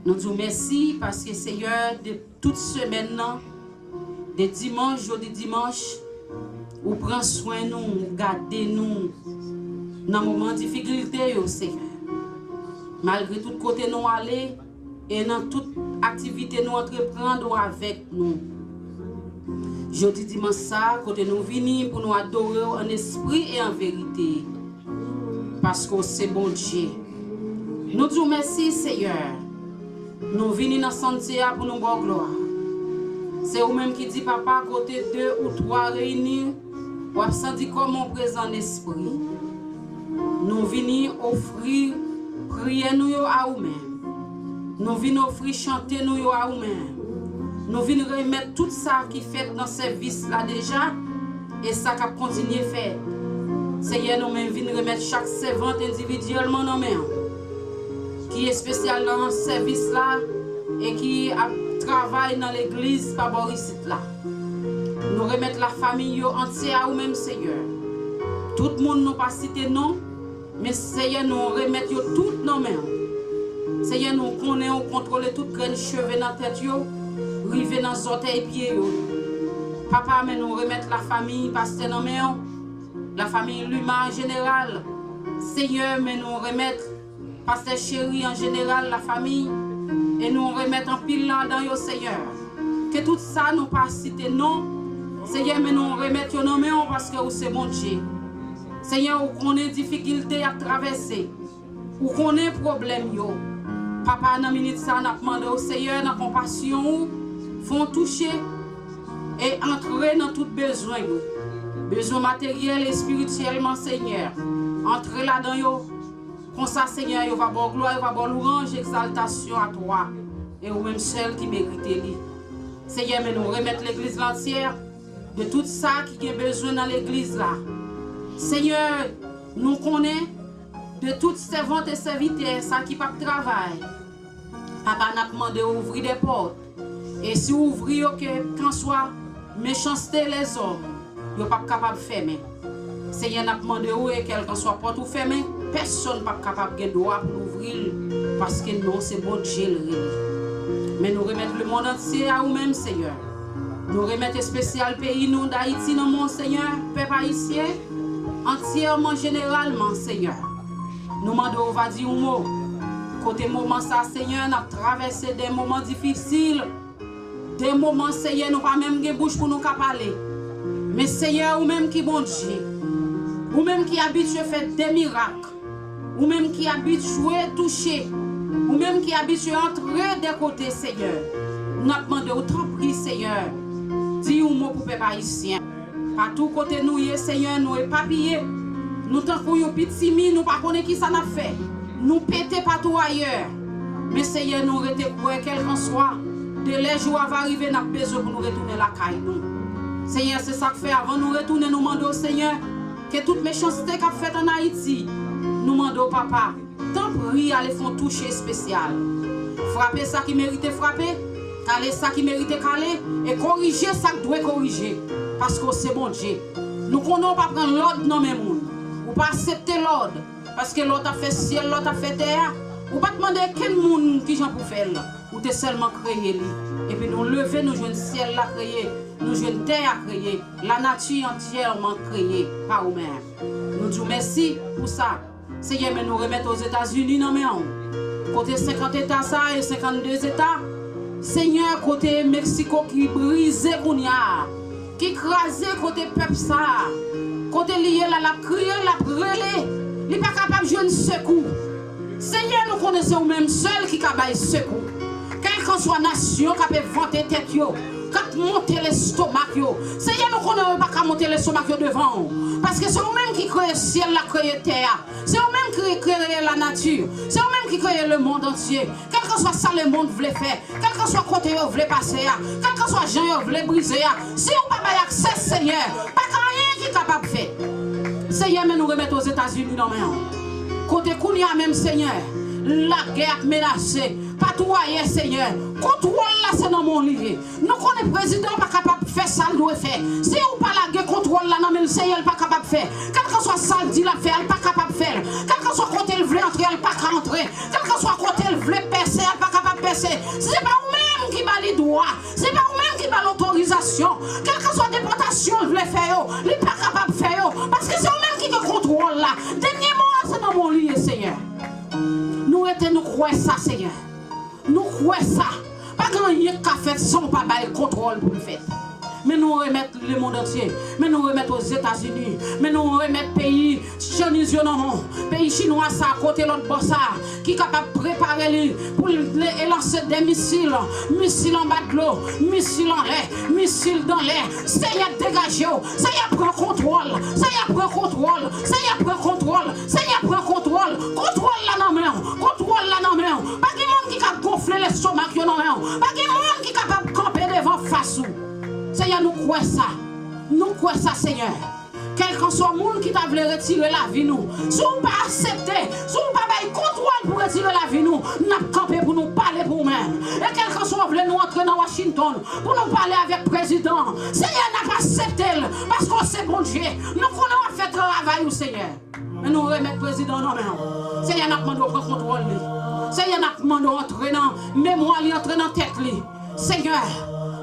Nous disons merci parce que Seigneur, de toute semaine, de dimanche au dimanche, vous prenez soin de nous, vous gardez nous dans les moments de difficulté, Seigneur. Malgré tout côté nous aller et dans toute activité nous entreprendre avec nous. Jeudi dimanche ça, côté nous venons pour nous adorer en esprit et en vérité. Parce que c'est bon Dieu. Nous disons merci Seigneur. Nous venons dans Santia pour nous voir gloire. C'est vous-même qui dit, papa, côté 2 ou 3 réunis, vous avez senti comme mon présent esprit. Nous venons offrir, prier nous à vous-même. Nous venons offrir, chanter nous à vous-même. Nous venons remettre tout ça qui fait dans ce service là déjà et ça qui continue à faire. Seigneur, nous venons remettre chaque servante individuellement dans main. Qui est spécial dans ce service-là et qui travaille dans l'église par Boris là. Nous remettons la famille entière à vous-même, Seigneur. Tout le monde nous pas cité non, mais Seigneur, nous remettons toutes nos mains. Seigneur, nous connaissons, contrôler toutes les cheveux dans la tête, river dans les orteils et pieds. Papa, mais nous remettons la famille, pasteur dans main, la famille Luma en général. Seigneur, mais nous remettons pasteur chéri en général, la famille, et nous remettons en pile là dans yo Seigneur. Que tout ça nous pas cité non, Seigneur, mais nous remettons nos mains parce que c'est bon Dieu. Seigneur, vous connaissez difficultés à traverser, vous connaissez problème yo. Papa, dans minute ça, nous demandons au Seigneur, dans compassion, font toucher et entrer dans tout besoin yo. Besoin matériel et spirituellement, Seigneur. Entrez là-dedans yo. Comme ça, Seigneur, il va avoir gloire, il va avoir louange, exaltation à toi. Et vous-même seul qui méritez. Seigneur, mais nous remettre l'église entière de tout ça qui a besoin dans l'église là. Seigneur, nous connaissons de toutes servantes et serviteurs, ça qui pas travail. Papa n'a demandé d'ouvrir des portes. Et si vous ouvrez, quand soit méchanceté les hommes, vous n'êtes pas capable de fermer. Seigneur n'a demandé et quelle que soit porte ou fermée, personne n'est pas capable de droit pour l'ouvrir parce que non, c'est bon Dieu. Mais nous remettons le monde entier à vous-même, Seigneur. Nous remettons spécial pays, nous d'Haïti, dans mon Seigneur, peuple haïtien, entièrement, généralement, Seigneur. Nous demandons, on va dire un mot. Côté moment, ça, Seigneur, nous avons traversé des moments difficiles. Des moments, Seigneur, nous n'avons pas même de bouche pour nous parler. Mais Seigneur, vous-même qui bon Dieu, vous-même qui habitué à faire des miracles, vous-même qui habitué à toucher, vous-même qui habitué à entrer des côtés, Seigneur. Nous avons demandé autant prix, Seigneur. Dis un mot pour les peuple haïtien. Par tout côté, nous, Seigneur, nous éparpillés. Nous t'envoyons yon petit mi, nous ne connaissons pas qui ça n'a fait. Nous pétons partout ailleurs. Mais Seigneur, nous restons pour quel qu'en soit. De les jours va arriver, nous avons besoin pour nous retourner la caille. Seigneur, c'est ça que fait avant nous retourner, nous demandons au Seigneur que toute méchanceté qu'a fait en Haïti, nous demandons papa, tant prie, allez faire toucher spécial. Frapper ça qui mérite frapper, caler ça qui mérite caler, et corriger ça qui doit corriger. Parce que c'est bon Dieu. Nous ne pouvons pas prendre l'ordre dans mes mondes. Ou pas accepter l'ordre. Parce que l'autre a fait ciel, l'autre a fait terre. Ou pas demander quel monde qui j'en pour faire. Ou t'es seulement créé. Et puis nous lever, nous jouons ciel là créé. Nous jouons terre créé. La nature entièrement créée par nous-mêmes. Nous disons merci pour ça. Seigneur, mais nous remettons aux États-Unis dans mes hommes. Côté 50 États ça et 52 États. Seigneur, côté Mexico qui brise qu'on y a. Qui écrase côté peuple ça. Côté lié là, la crié, la brûlé. Il n'est pas capable de jouer un secours. Seigneur, nous connaissons même seul qui a baillé secours. Quelle que soit nation qui a vanté tête, qui a monter l'estomac. Seigneur, nous connaissons pas qu'à monter l'estomac devant. Parce que c'est vous-même qui créez le ciel, la créé la terre. C'est vous-même qui créez la nature. C'est vous-même qui créez le monde entier. Quel que soit ça, le monde voulait faire. Quel que soit côté vous voulez passer. Quel que soit gens vous voulez briser. Si vous n'avez pas accès, Seigneur, pas rien qui est capable de faire. Seigneur, mais nous remettons aux États-Unis dans main. Côté Kounia même, Seigneur, la guerre menacée. Pas tout ailleurs, Seigneur. Contrôle là, c'est dans mon livre. Nous connaissons le président pas capable de faire ça, il doit faire. Si ou pas la guerre contrôle là, non, mais le Seigneur n'est pas capable de faire. Quel que soit ça, il dit la faire, il n'est pas capable de faire. Quel que soit côté il veut entrer, il n'est pas capable d'entrer. Quel que soit côté il veut percer, il n'est pas capable de percer. Ce n'est pas vous-même qui bat les droits. Ce n'est pas vous-même qui bat l'autorisation. Quelle que soit déportation, il veut faire, il n'est pas capable de faire. Parce que c'est vous-même qui te contrôle là. Dernier mot, c'est dans mon livre, Seigneur. Nous croyons ça, Seigneur. Nous croyons ça. Pas grand chose qui a fait sans pas le contrôle pour le faire. Mais nous remettons le monde entier. Mais nous remettons aux États-Unis. Mais nous remettons pays chinois, pays chinois ça à côté l'autre bossa qui est capable de préparer pour lancer des missiles. Missiles en bas de l'eau, missiles en l'air, missiles dans l'air. Seigneur dégagez. Seigneur prend contrôle. Seigneur prend contrôle. Seigneur prend contrôle. Seigneur prend contrôle. Contrôle la non main. Contrôle la non main. Pas de monde qui a gonflé l'estomac non main. Pas de monde qui est capable de camper devant face. Seigneur, nous croyons ça. Nous croyons ça, Seigneur. Quel que soit le monde qui t'a voulu retirer la vie, nous. Si vous ne pas accepter, si vous ne pas contrôle pour retirer la vie, nous avons campé pour nous parler pour nous-mêmes. Et quel que soit, vous voulez nous entrer dans Washington pour nous parler avec le président. Seigneur n'a pas accepté parce qu'on sait bon Dieu. Nous connaissons fait travail, Seigneur. Mais nous remettons le président dans nous. Seigneur n'a pas demandé de prendre contrôle. Seigneur n'a pas demandé d'entrer dans mémoire, entrer dans tête. Seigneur.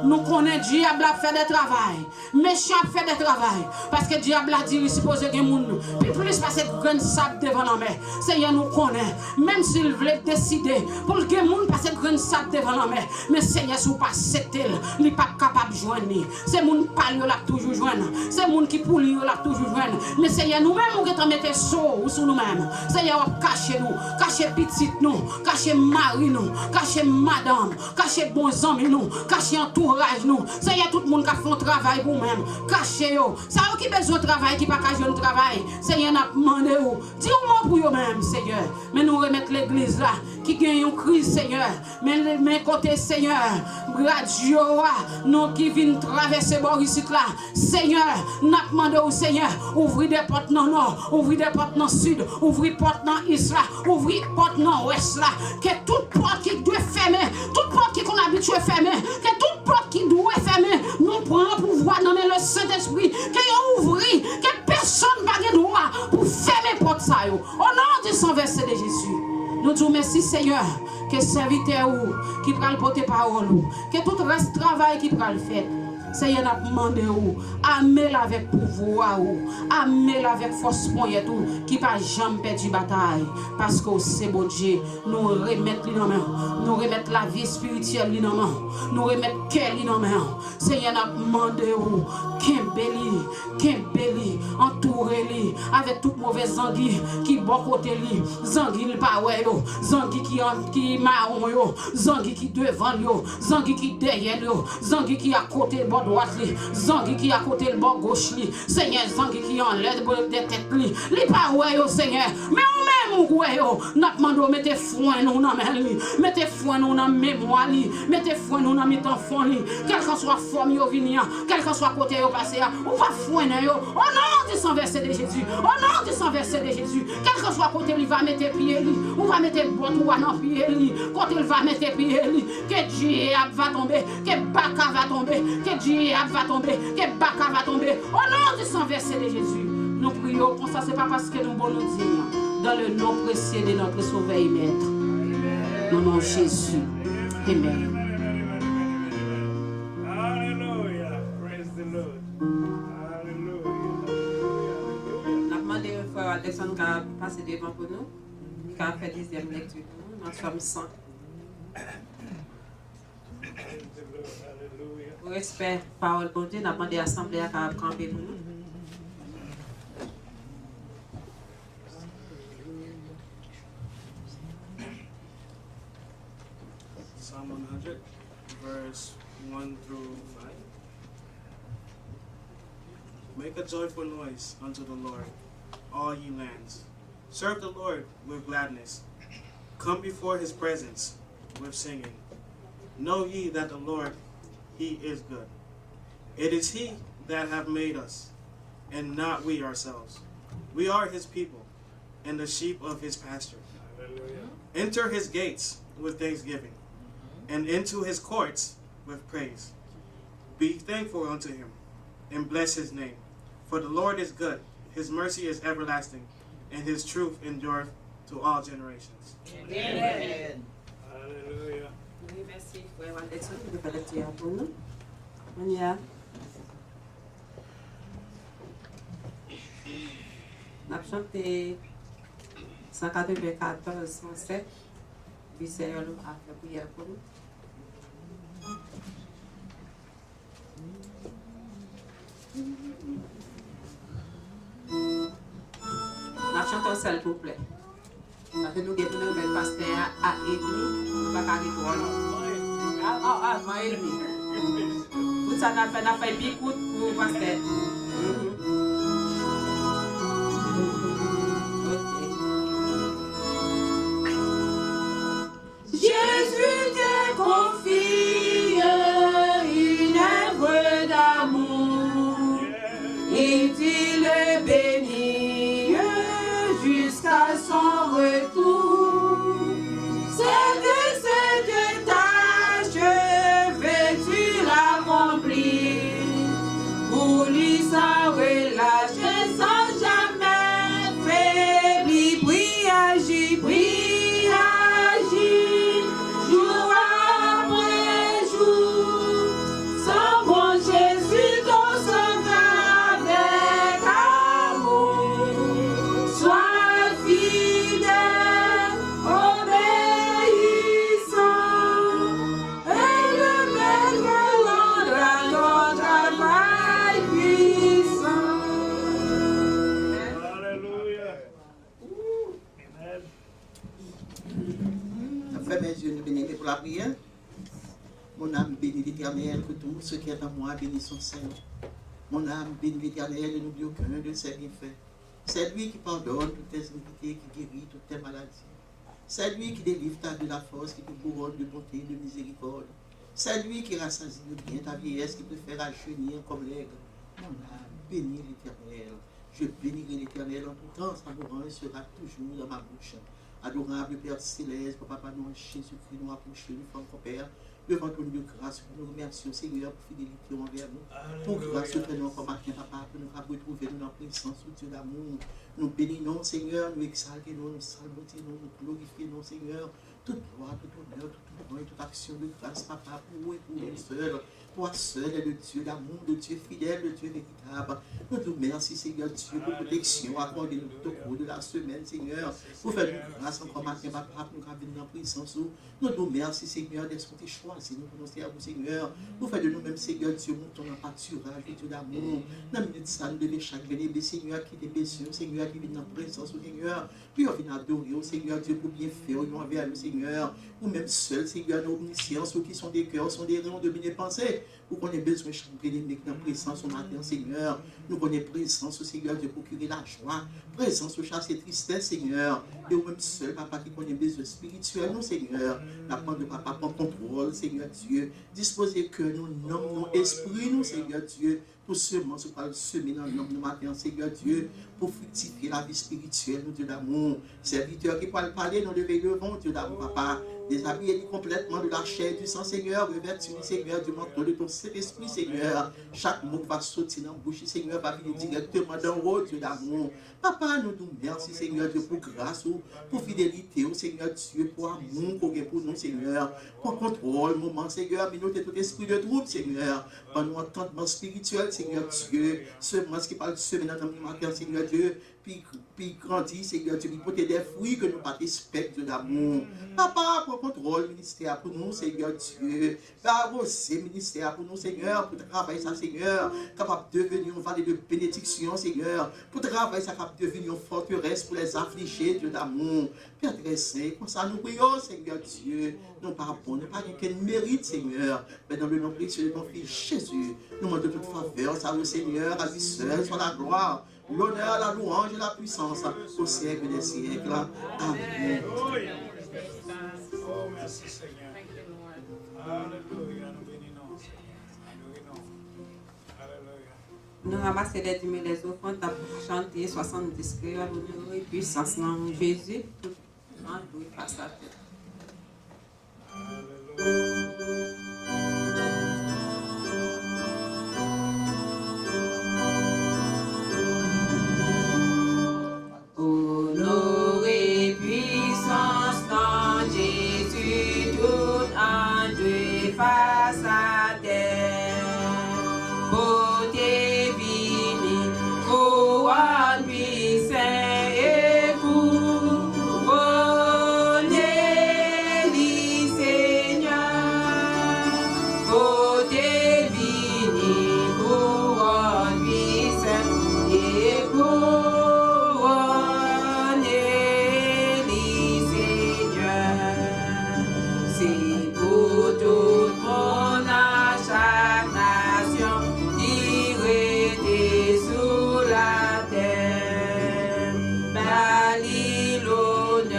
Nous connaissons diable a fait des travail. Méchant a fait des travail. Parce que diable a dit il suppose que les gens. Puis plus passer de grain de sable devant la mer. Seigneur nous connaît. Même s'il voulait décider pour que les gens passent de grain de sable devant la mer. Mais Seigneur, si vous passez tel, il n'est pas capable de joindre. C'est les gens qui parlent là toujours joindre. C'est les gens qui poulent là toujours joindre. Mais Seigneur, nous-mêmes, nous mettons saut sur nous-mêmes. Seigneur, cachez-nous. Cachez petite nous. Cachez mari nous. Cachez madame. Cachez bons amis nous. Cachez entourage nous. Seigneur, tout le monde qui fait un travail pour nous-mêmes. Cachez-vous. Ça a qui besoin de travail, qui n'a pas besoin de travail. Seigneur, n'a demandé où. Dis-moi pour vous-même, Seigneur. Mais nous remettons l'église là, qui gagne une crise, Seigneur. Mais côté, Seigneur, radio, nous qui viennent traverser Boris là. Seigneur, n'a demandé au Seigneur, ouvrir des portes dans le nord, ouvrir des portes dans le sud, ouvrir des portes dans l'est là, ouvrir des portes dans l'ouest là. Que toute porte qui doit fermer, toute porte qui qu'on habitué à fermer, que toute porte qui doit fermer, nous prenons pouvoir dans le Saint-Esprit, que ouvrir, que personne n'a le droit pour fermer la porte ça. Au nom du sang versé de Jésus. Nous disons merci Seigneur, que serviteur qui prend le porter parole, que tout le reste travail qui prend le fait. Seigneur n'a demandé où, amène avec pouvoir, amène avec force moyenne qui pas jamais perdu bataille parce que c'est bon Dieu, nous remettre les mains, nous remettre la vie spirituelle les mains, nous remettre cœur les mains. Seigneur n'a demandé où, Kembeli, entourez-les avec toute mauvaise zangi qui bon côté li, zangi le pas ouais yo, zangi qui marron yo, zangi qui devant yo, zangi qui derrière yo, zangi qui à côté bord droite li, zangi qui à côté le bord gauche li, Seigneur zangi qui en l'aide de tête li pas ouais yo Seigneur, mais ou même ouais yo, n'a demandé mettez foin nous dans main li, mettez foin nous dans mémoire li, mettez foin nous dans mitan fond li, quel que soit forme yo venir, quel que soit côté yo passer, on va foiner yo, au nom du sang versé de Jésus, au nom du sang versé de Jésus, quel que soit côté il va mettre pied li, on va mettre boîte ou dans pied li, côté il va mettre pied li, que Dieu va tomber, que Baka va tomber, que Dieu va tomber, que Baka va tomber, au nom du sang versé de Jésus. Nous prions comme ça, c'est pas parce que nous bon nous dire, dans le nom précieux de notre Sauveur et Maître, au nom de Jésus. Amen. Hallelujah. Praise the Lord. On a demandé au frère Alexandre qui a passé devant pour nous, qui a fait 10e lecture pour nous, dans Somme 100. Pour respect, parole pour Dieu, on a demandé à l'Assemblée à camper pour nous. Psalm 100, verse 1 through 5. Make a joyful noise unto the Lord, all ye lands. Serve the Lord with gladness. Come before his presence with singing. Know ye that the Lord, he is good. It is he that hath made us, and not we ourselves. We are his people, and the sheep of his pasture. Hallelujah. Enter his gates with thanksgiving, and into his courts with praise. Be thankful unto him, and bless his name. For the Lord is good, his mercy is everlasting, and his truth endureth to all generations. Amen. Hallelujah. Oui, merci, frère Anderson, de faire le tir pour nous. On y a. On a chanté 194, 107. Puis c'est a fait prière pour nous. On a chanté seul, s'il vous plaît. Parce que nous avons le pasteur à Edmi, pas qu'à l'école. Avant Edmi. Tout ça, on a fait bien pour le pasteur. Jésus te confie une œuvre d'amour et tu le bénis jusqu'à son retour. C'est de cette tâche veux-tu l'accomplir pour lui sans relâche, sans jamais faiblir, puis agir, jour après jour. Sans bon Jésus, ton sang avec amour. Sois fidèle, obéissant, et le maître rendra ton travail puissant. Hallelujah. Amen. Frère, mes yeux, nous bénissons pour la prière. Mon âme bénit l'Éternel, que tout ce qui est en moi bénisse son Seigneur. Mon âme bénit l'Éternel et n'oublie aucun de ses bienfaits. C'est lui qui pardonne toutes tes iniquités, qui guérit toutes tes maladies. C'est lui qui délivre ta de la force, qui te couronne de bonté et de miséricorde. C'est lui qui rassasie de bien ta vieillesse, qui te fait rajeunir comme l'aigle. Mon âme bénit l'Éternel. Je bénirai l'Éternel en tout temps, sa louange sera toujours dans ma bouche. Adorable Père Céleste, Papa, nous, Jésus-Christ, nous approchons du fond de Père, devant ton Dieu de grâce, nous remercions, Seigneur, pour fidélité envers nous, pour grâce que nous comme matin, Papa, pour nous retrouver dans la présence de Dieu d'amour. Nous bénissons, Seigneur, nous exaltons, nous saluons, nous glorifions, Seigneur, toute gloire, tout honneur, tout honneur, toute action de grâce, Papa, pour vous et pour nous seuls. Toi seul est le Dieu d'amour, le Dieu fidèle, le Dieu véritable. Nous te remercions, Seigneur Dieu, pour protection, accordez-nous tout au cours de la semaine, Seigneur, pour faire nous grâce encore matin, Papa, pour nous venir dans la présence. Nous te remercions, Seigneur, d'être choisi, nous pour nous servir, Seigneur, pour faire de nous-mêmes, Seigneur Dieu, montons en pâturage, le Dieu d'amour. Dans la minute ça, nous devons chaque bien-aimé, Seigneur, qui est bénéficieux, Seigneur, qui vient dans la présence, Seigneur, puis on vient adorer, Seigneur Dieu, pour bien faire, nous envers nous, Seigneur, ou même seul, Seigneur, nos omnisciences, qui sont des cœurs, sont des rayons de bien pensées. Pour qu'on ait besoin de chanter les mecs dans la présence au matin, Seigneur. Nous connaissons présence au Seigneur de procurer la joie, présence au chasser tristesse, Seigneur. Et même seul, Papa, qui connaît besoin spirituel, nous, Seigneur. La part de Papa prend contrôle, Seigneur Dieu. Disposez que nous nommons nos esprits, nous, Seigneur Dieu, pour seulement se parler semer dans l'homme du matin, Seigneur Dieu, pour fructifier la vie spirituelle, nous, Dieu d'amour. Serviteur qui peut parler, nous devons devant, Dieu d'amour, Papa. Déshabiller complètement de la chair du sang, Seigneur, revêtir, Seigneur, du manteau de ton Saint-Esprit, Seigneur. Chaque mot va sortir dans la bouche, Seigneur, va venir directement dans le haut, Dieu d'amour. Papa, nous nous merci, Seigneur Dieu, pour grâce, pour fidélité, Seigneur Dieu, pour amour qu'on a pour nous, Seigneur, pour contrôle, moment, Seigneur, mais nous tout esprit de trouble, Seigneur, pour nous entendement spirituel, Seigneur Dieu, semence qui parle de semaine dans le matin, Seigneur Dieu, puis grandir, Seigneur Dieu, puis porter des fruits que nous pas respectons, Dieu d'amour. Papa, pour contrôle ministère pour nous, Seigneur Dieu. Papa, aussi ministère pour nous, Seigneur, pour travailler ça, Seigneur, capable de devenir une vallée de bénédiction, Seigneur, pour travailler ça, capable de devenir une forteresse pour les affligés, Dieu d'amour. Père très saint, comme ça nous prions, Seigneur Dieu. Non pas bon, nous pas qu'un mérite, Seigneur, mais dans le nom précieux de ton Fils Jésus, nous demandons toute faveur, ça au Seigneur, à lui seul, soit la gloire, l'honneur, la louange et la puissance au siècle des siècles. Amen. Oh, merci Seigneur. Alléluia, nous bénissons, Seigneur. Alléluia. Nous ramassons les dîmes et les offrandes pour chanter 70 cœurs, l'honneur et puissance dans Jésus. En tout face à terre. Honneur et puissance dans Jésus, tout en Dieu face à terre. Beauté divine, couronne puissante et couronnez-les, Seigneur. Beauté divine, couronne puissante et couronnez-les, Seigneur. C'est pour tout mon à chaque nation qui était sous la terre. Babylone,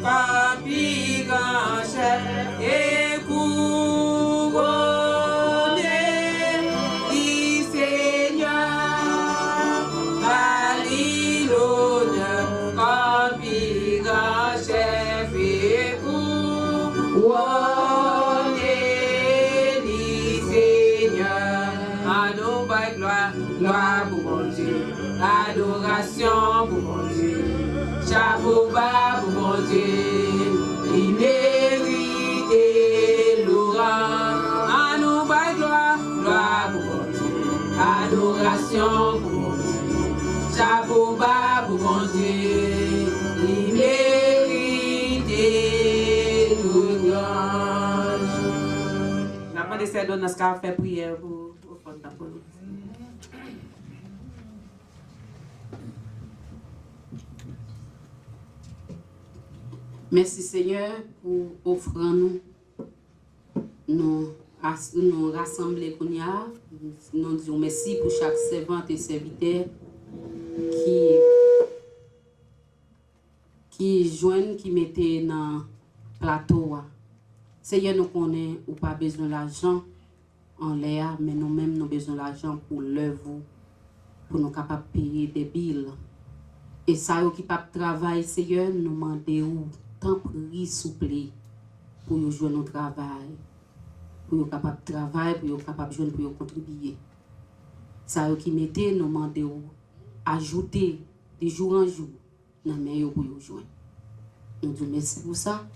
Papillon, chef et couronnez-les, Seigneur. Babylone, Papillon, chef et couronnez-les, Seigneur. Allons, by gloire, gloire pour mon Dieu. Adoration pour mon Dieu. Chapeau bas pour mon Dieu. Il mérite louange. Allons, by gloire, gloire pour mon Dieu. Adoration pour mon Dieu. Chapeau bas pour mon Dieu. Il mérite louange. J'apprends de ces dons dans ce qu'a fait prière pour offrande pour nous. Merci Seigneur pour offrir nous rassembler pour nous disons merci pour chaque servante et serviteur qui joignent, qui mettent dans le plateau. Seigneur, nous connaissons ou pas besoin d'argent en l'air, mais nous-mêmes nous avons besoin d'argent pour l'œuvre, pour nous capables de payer des billes. Et ça, qui pas travail, Seigneur, nous demandons tant prix souple pour nous jouer notre travail, pour nous capables de travailler, pour nous capables de jouer, pour nous contribuer. Ça, qui mettez, nous demandons ajouter de jour en jour dans les mains pour nous jouer. Nous disons merci pour ça.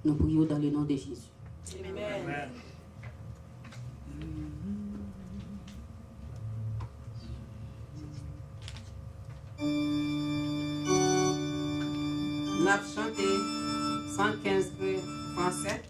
Nous prions dans le nom de Jésus. Amen. Nous avons chanté 115 français.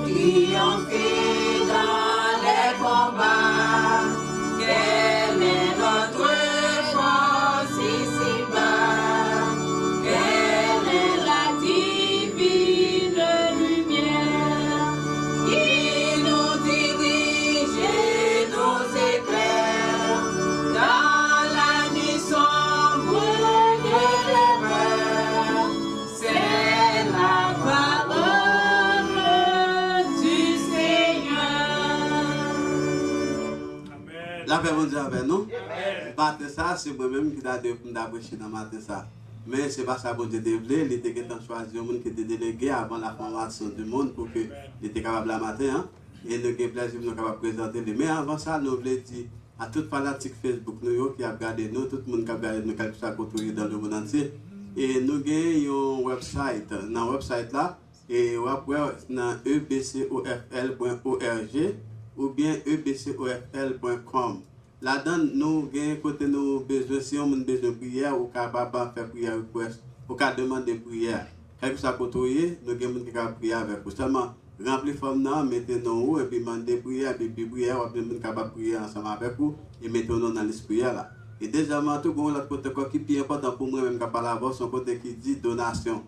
Triompher dans les combats, quelle est notre force ici-bas, quelle est la divine lumière qui nous dirige et nous éclaire dans la nuit sombre de l'erreur. C'est la parole du Seigneur. La paix mondiale avec nous. Matin ça, c'est moi-même qui a prêché dans matin ça. Mais c'est pas ça bon Dieu voulait, il était choisi un monde qui était délégué avant la formation du monde pour que il était capable la matin hein. Et nous avons plaisir nous capable présenter les. Mais avant ça, nous voulons dire à toute fanatique Facebook nous qui a regardé nous, tout le monde qui a regardé nous quelque chose côté dans le monde entier. Et nous avons un website. Dans le website là, et après, dans ebcofl.org ou bien ebcofl.com. Là-dedans, nous avons besoin, si on a besoin de prière, ou capable de faire prière request, ou capable de demander prière. Quelque chose à côté, nous avons des gens qui prier avec vous. Seulement, remplir la forme, mettez-nous et puis demandez prière, et puis prière, ou bien nous capable de prier ensemble avec vous, et mettez-nous dans l'esprit là. Et déjà, tout l'autre côté qui est important pour moi, même capable d'avoir son côté qui dit donation.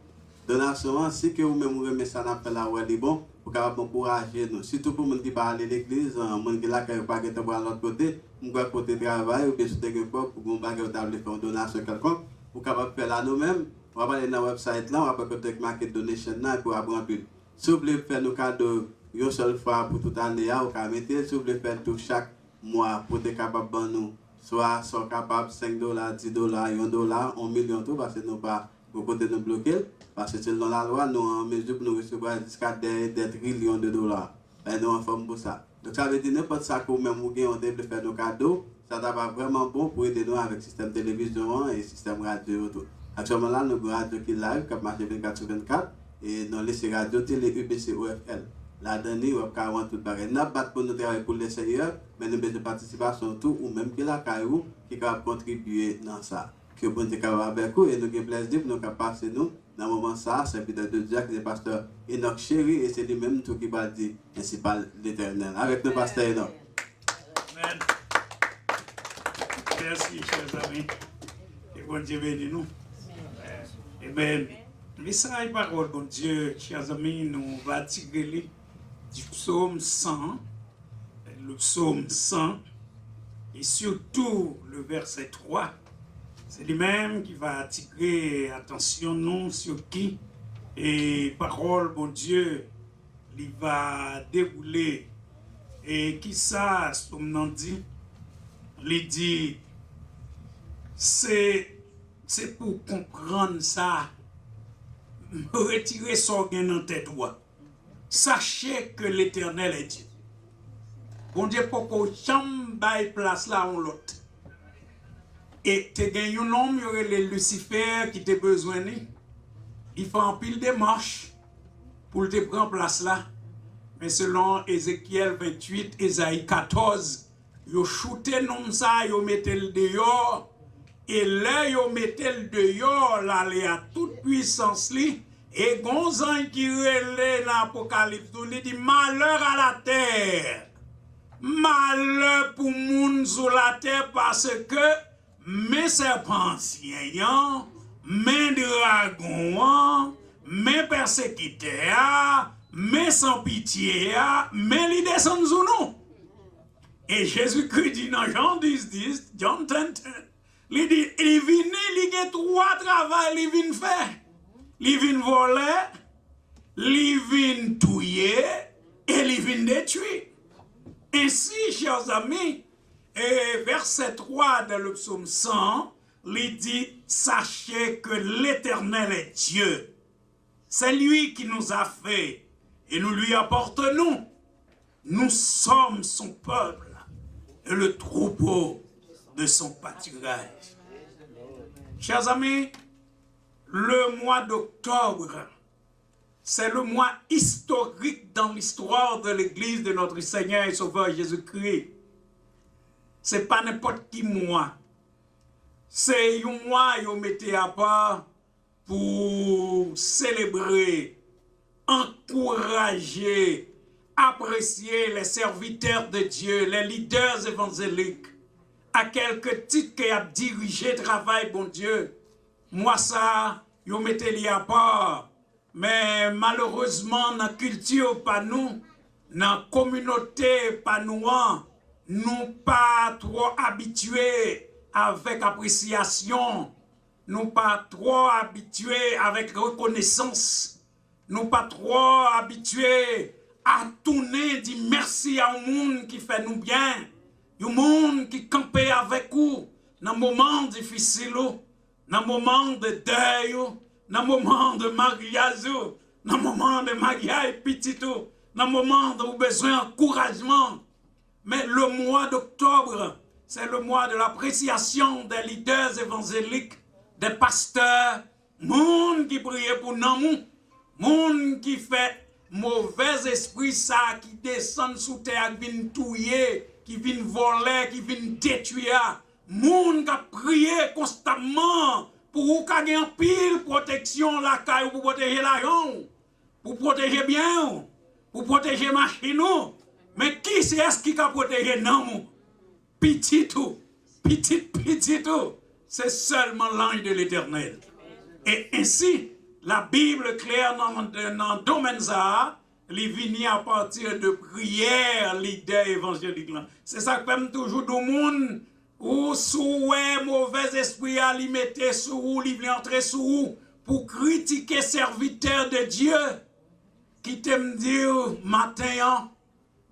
Donation, si que vous-même vous remettez ça dans la ouais, bon, pour capable encourager nous. Surtout pour les gens qui parlent à l'église, les gens qui ne pas de l'autre côté, nous avons côté travail, ou bien sur des pour que nous faire une donation quelconque, pour capable faire là nous-mêmes. On va aller dans le website là, on va peut-être marquer donation là pour apprendre plus. Si vous voulez faire nos cadeaux une seule fois pour toute l'année, vous pouvez mettre. Si vous voulez faire tout chaque mois pour être capable de nous, soit sont capables $5, $10, $1, $1 million, parce que nous pas pour côté nous bloquer. Parce que dans la loi, nous en mesure pour nous recevoir jusqu'à des trillions de dollars. Et nous en forme pour ça. Donc ça veut dire n'importe ça que même vous on peut faire nos cadeaux, ça va vraiment bon pour aider nous avec le système télévision et le système radio. Actuellement là, nous avons une radio qui est live, qui marche 24/24, et nous laissons radio télé UBC-OFL. Là-dedans, nous avons tout pareil. Nous avons pour nous travailler pour les seigneurs, mais nous avons besoin de participation tout, ou même qui la caillou, qui va contribuer dans ça. Que bon Dieu capable avec vous, et nous avons plaisir pour nous passer nous. Dans le moment ça, c'est peut-être de Dieu qui est le pasteur Enoch Chéri, et c'est lui-même tout qui va dire, ainsi par l'Éternel. Avec le pasteur Enoch. Amen. Merci, chers amis. Et bon Dieu bénisse nous. Amen. Message parole, bon Dieu, chers amis, nous va tirer du psaume 100, le psaume 100, et surtout le verset 3. C'est lui-même qui va attirer attention nous sur qui et parole, bon Dieu, il va dérouler. Et qui ça, comme on dit, il dit, c'est pour comprendre ça, retirer son gain dans tête droite. Sachez que l'Éternel est Dieu. Bon Dieu, pour qu'on chambre place là on l'autre. Et tu as un homme, les Lucifer, qui t'a besoin de. Il fait un pile de marches pour te prendre place là. Mais selon Ézéchiel 28, Ésaïe 14, ils shooté non ça, ils mettaient le dehors. Et là, ils mettaient le dehors, là, il y a toute puissance li. Et Gonzan qui relève dans l'Apocalypse, il dit malheur à la terre. Malheur pour moun sur la terre parce que mes serpents anciens, mes dragons, mes persécuteurs, mes sans pitié, mes l'idée sont sous nous. Et Jésus-Christ dit dans Jean 10, John 10, il dit, il vient, il y a 3 travail, il vient faire. Il vient voler, il vient tuer, et il vient détruire. Ainsi, chers amis, et verset 3 de le psaume 100, il dit, sachez que l'Éternel est Dieu. C'est lui qui nous a fait et nous lui appartenons. Nous sommes son peuple et le troupeau de son pâturage. Chers amis, le mois d'octobre, c'est le mois historique dans l'histoire de l'Église de notre Seigneur et Sauveur Jésus-Christ. Ce n'est pas n'importe qui mois. C'est un mois qu'on mettait à part pour célébrer, encourager, apprécier les serviteurs de Dieu, les leaders évangéliques, à quelques titres qui a dirigé le travail, bon Dieu. Moi, ça, on mettait à part. Mais malheureusement, dans la culture, pas nous, dans la communauté, pas nous, nous pas trop habitués avec appréciation, nous pas trop habitués avec reconnaissance, nous pas trop habitués à tourner, dire merci à un monde qui fait nous bien, un monde qui campe avec nous dans un moment difficile, dans un moment de deuil, dans un moment de mariage, dans un moment de mariage petit, dans un moment où besoin d'encouragement. Mais le mois d'octobre, c'est le mois de l'appréciation des leaders évangéliques, des pasteurs Moun qui prie pour nan moun qui fait mauvais esprit ça qui descend sous terre qui vient touyer, qui vient voler, qui vient détruire. Moun qui prie constamment pour gagner en pile protection la caille pour protéger l'argent, pour protéger bien, pour protéger machine. Mais qui c'est est-ce qui a protégé non petit tout, petit tout, c'est seulement l'ange de l'Éternel. Et ainsi, la Bible claire dans le domaine ça, il vient à partir de prière, l'idée évangélique. C'est ça que même toujours dans le monde, où sous mauvais esprit à l'y mettre sous ou l'y entrer sous ou pour critiquer serviteur de Dieu qui t'aime dire matin,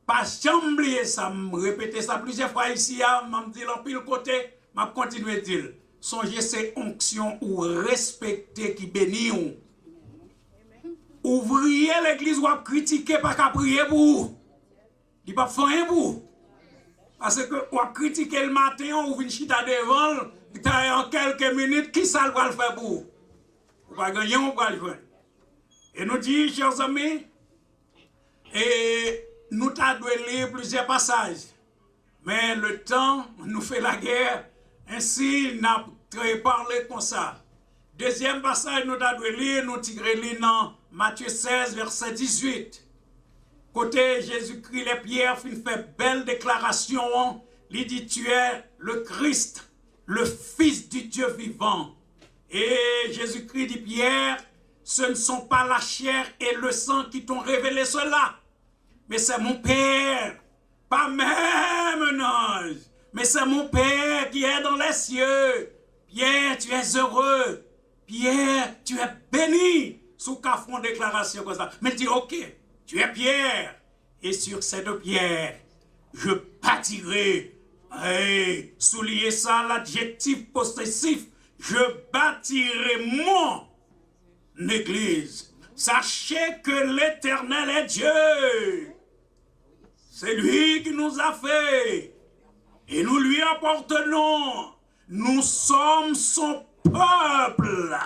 pas chamblier ça, me répéter ça plusieurs fois ici, m'a dit en pile côté, m'a continué dire. Songez ces onctions ou respecter qui bénit ou. Ouvrier l'église ou critiquer pas qu'à prier pour vous. Il pas faire pour vous. Parce que ou critiquer le matin ou vient chita devant, en quelques minutes qui ça va le faire pour vous. Ou pas gagner ou pas le faire. Et nous dit chers amis, et nous t'avons lire plusieurs passages. Mais le temps nous fait la guerre. Ainsi, nous avons parlé comme ça. Deuxième passage, nous avons lire, nous tirons dans Matthieu 16, verset 18. Côté Jésus-Christ, les pierres fait belle déclaration. Il dit, tu es le Christ, le Fils du Dieu vivant. Et Jésus-Christ dit, Pierre, ce ne sont pas la chair et le sang qui t'ont révélé cela, mais c'est mon Père, pas même un ange. Mais c'est mon Père qui est dans les cieux. Pierre, tu es heureux. Pierre, tu es béni. Sous qu'à font déclaration comme ça. Mais il dit, ok, tu es Pierre. Et sur cette pierre, je bâtirai. Hey, soulignez ça, l'adjectif possessif. Je bâtirai mon église. Sachez que l'Éternel est Dieu. C'est lui qui nous a fait. Et nous lui appartenons. Nous sommes son peuple.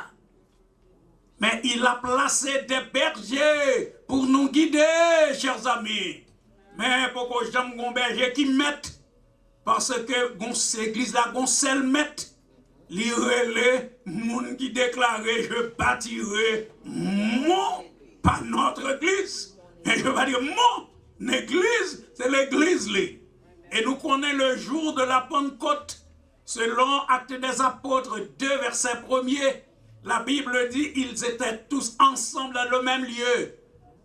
Mais il a placé des bergers pour nous guider, chers amis. Mais pourquoi j'aime un berger qui mette? Parce que l'église là, gon seul mette. Les moun qui déclarait je bâtirai mon, pas notre église. Mais je vais dire mon église, c'est l'église là. Et nous connaissons le jour de la Pentecôte, selon Actes des Apôtres 2, verset 1er. La Bible dit ils étaient tous ensemble dans le même lieu.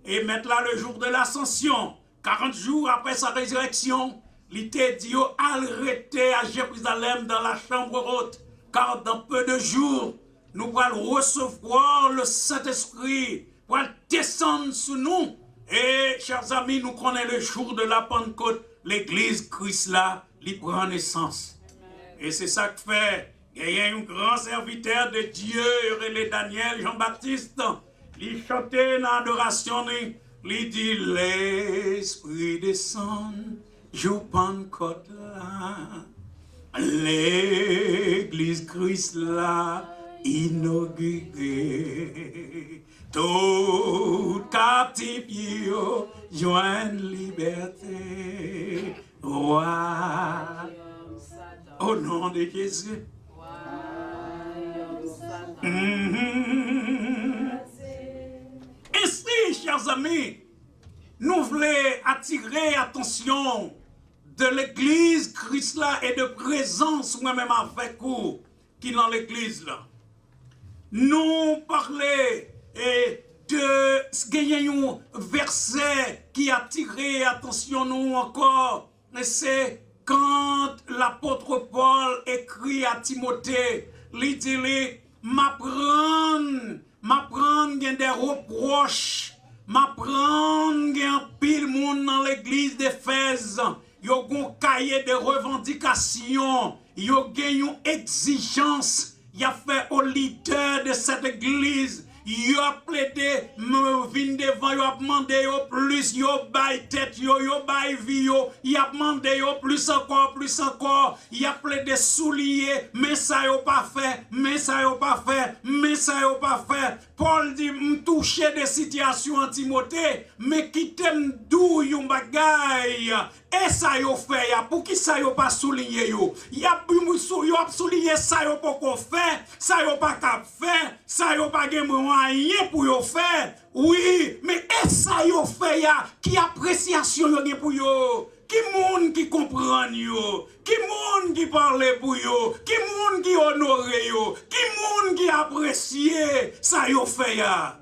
Et maintenant, le jour de l'Ascension, 40 jours après sa résurrection, il était dit arrêtez à Jérusalem dans la chambre haute, car dans peu de jours, nous allons recevoir le Saint-Esprit pour descendre sur nous. Et, chers amis, nous connaissons le jour de la Pentecôte. L'église Christ là, il prend naissance. Et c'est ça que fait. Il y a un grand serviteur de Dieu, le Daniel Jean-Baptiste. Il chantait dans l'adoration, il dit l'Esprit descend, jour Pentecôte là. L'église Christ là, inaugurée. Tout captif joigne liberté. Roi, au nom de Jésus. Ainsi, chers amis, nous voulons attirer l'attention de l'église Christ là et de présence moi-même avec vous qui dans l'église là. Nous parler de gagner un verset qui a attiré l'attention nous encore. C'est quand l'apôtre Paul écrit à Timothée, il dit m'apprendre des reproches, m'apprendre un pile monde dans l'église d'Éphèse, il y a un cahier de revendications, il y a une exigence, il a fait au leader de cette église, yo a plaidé, vin devant, yo a demandé yo plus, yo bay tête, yo bay vie, yo a demandé yo plus encore, il a plaidé soulier, mais ça yo pas fait, mais ça yo pas fait. Paul dit, m'toucher des situations en Timothée, mais qui t'aime d'où yon bagay, et ça yo fait, pour qui ça yo pas souligné yo, yo a souligné ça yo pas qu'on fait, ça yo pas cap fait, ça yo pas gen moyen pour yo faire, oui, mais et ça yo fait ya, qui appréciation yo gen pour yo, qui moun qui comprend yo, qui moun qui parle pour yo, qui moun qui honore yo, qui moun qui apprécie ça yo fait ya.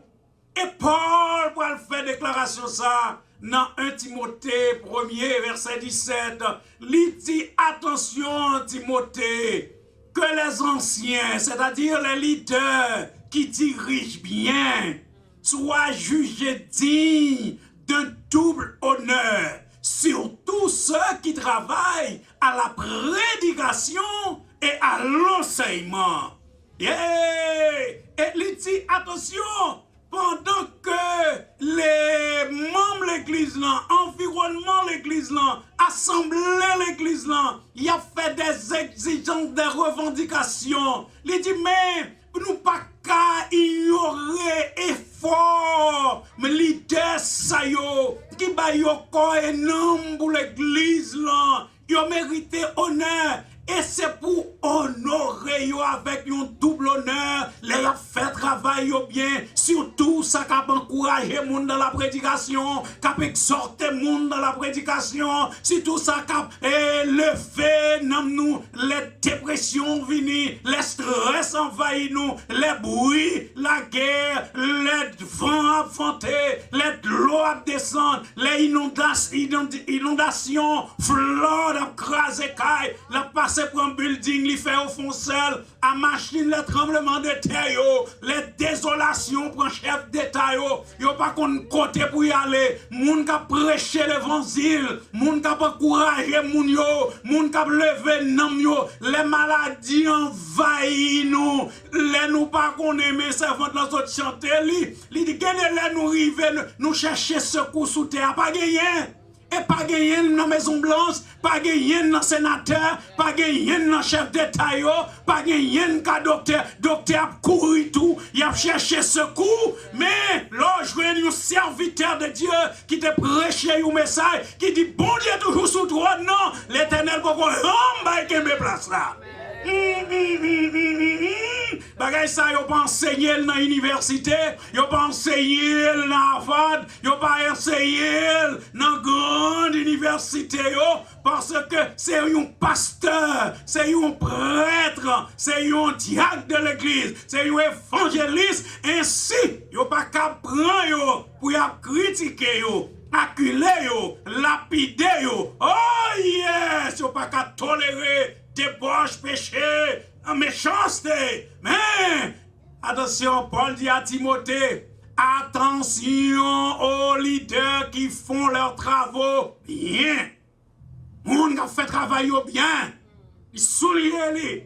Et Paul va faire déclaration ça dans 1 Timothée 1er verset 17. Il dit attention Timothée, que les anciens, c'est-à-dire les leaders qui dirigent bien, soient jugés dignes d'un double honneur, surtout ceux qui travaillent à la prédication et à l'enseignement. Et il dit attention, pendant que les membres de l'église, environnement de l'église, assemblée de l'église, il a fait des exigences, des revendications. Il dit, mais nous pas qu'à ignorer effort, mais l'idée ça yo, qui ba yo corps énorme pour l'église, yo mérité honneur. Et c'est pour honorer yo avec un double honneur, les a fait travail yo bien, surtout ça cap encourager monde dans la prédication, cap exhorter monde dans la prédication, surtout ça cap élever nous les dépressions vini, les stress envahit nous, les bruits, la guerre, les vents affrontés, les l'eau à descendre, les inondations, flotte à craser caille, la passe pour un building, li fait au fond seul, à machine, les tremblements de terre, les désolations pour un chef d'État, yo pas qu'on côté pour y aller, moun ka prêcher l'évangile, moun ka encourager moun yo, moun ka lever nam yo, les maladies envahissent nous, les nous pas qu'on aime, servante dans notre chanter, li dit gagner les nous river, nous chercher secours sous terre, pas gagner. Et pas gagner dans la Maison Blanche, pas gagner dans le sénateur, pas gagner dans le chef d'État, pas gagner dans le docteur. Docteur a couru tout, il a cherché secours, mais là, je vois un serviteur de Dieu qui te prêche un message, qui dit bon Dieu toujours sous toi, non, l'Éternel va qu'on me place là. Bagay ça, yo pas enseigné dans l'université, yo pas enseigné dans Harvard, yo pas enseigné dans grande université, parce que c'est un pasteur, c'est un prêtre, c'est un diacre de l'église, c'est un évangéliste, ainsi, yo pas qu'à prendre pour y critiquer yo. Acculer yo, lapider yo. Oh yes, yo pas qu'à tolérer débauche, péché, méchanceté. Mais, attention, Paul dit à Timothée, attention aux leaders qui font leurs travaux bien. Moun qui fait travail bien. Il souligne,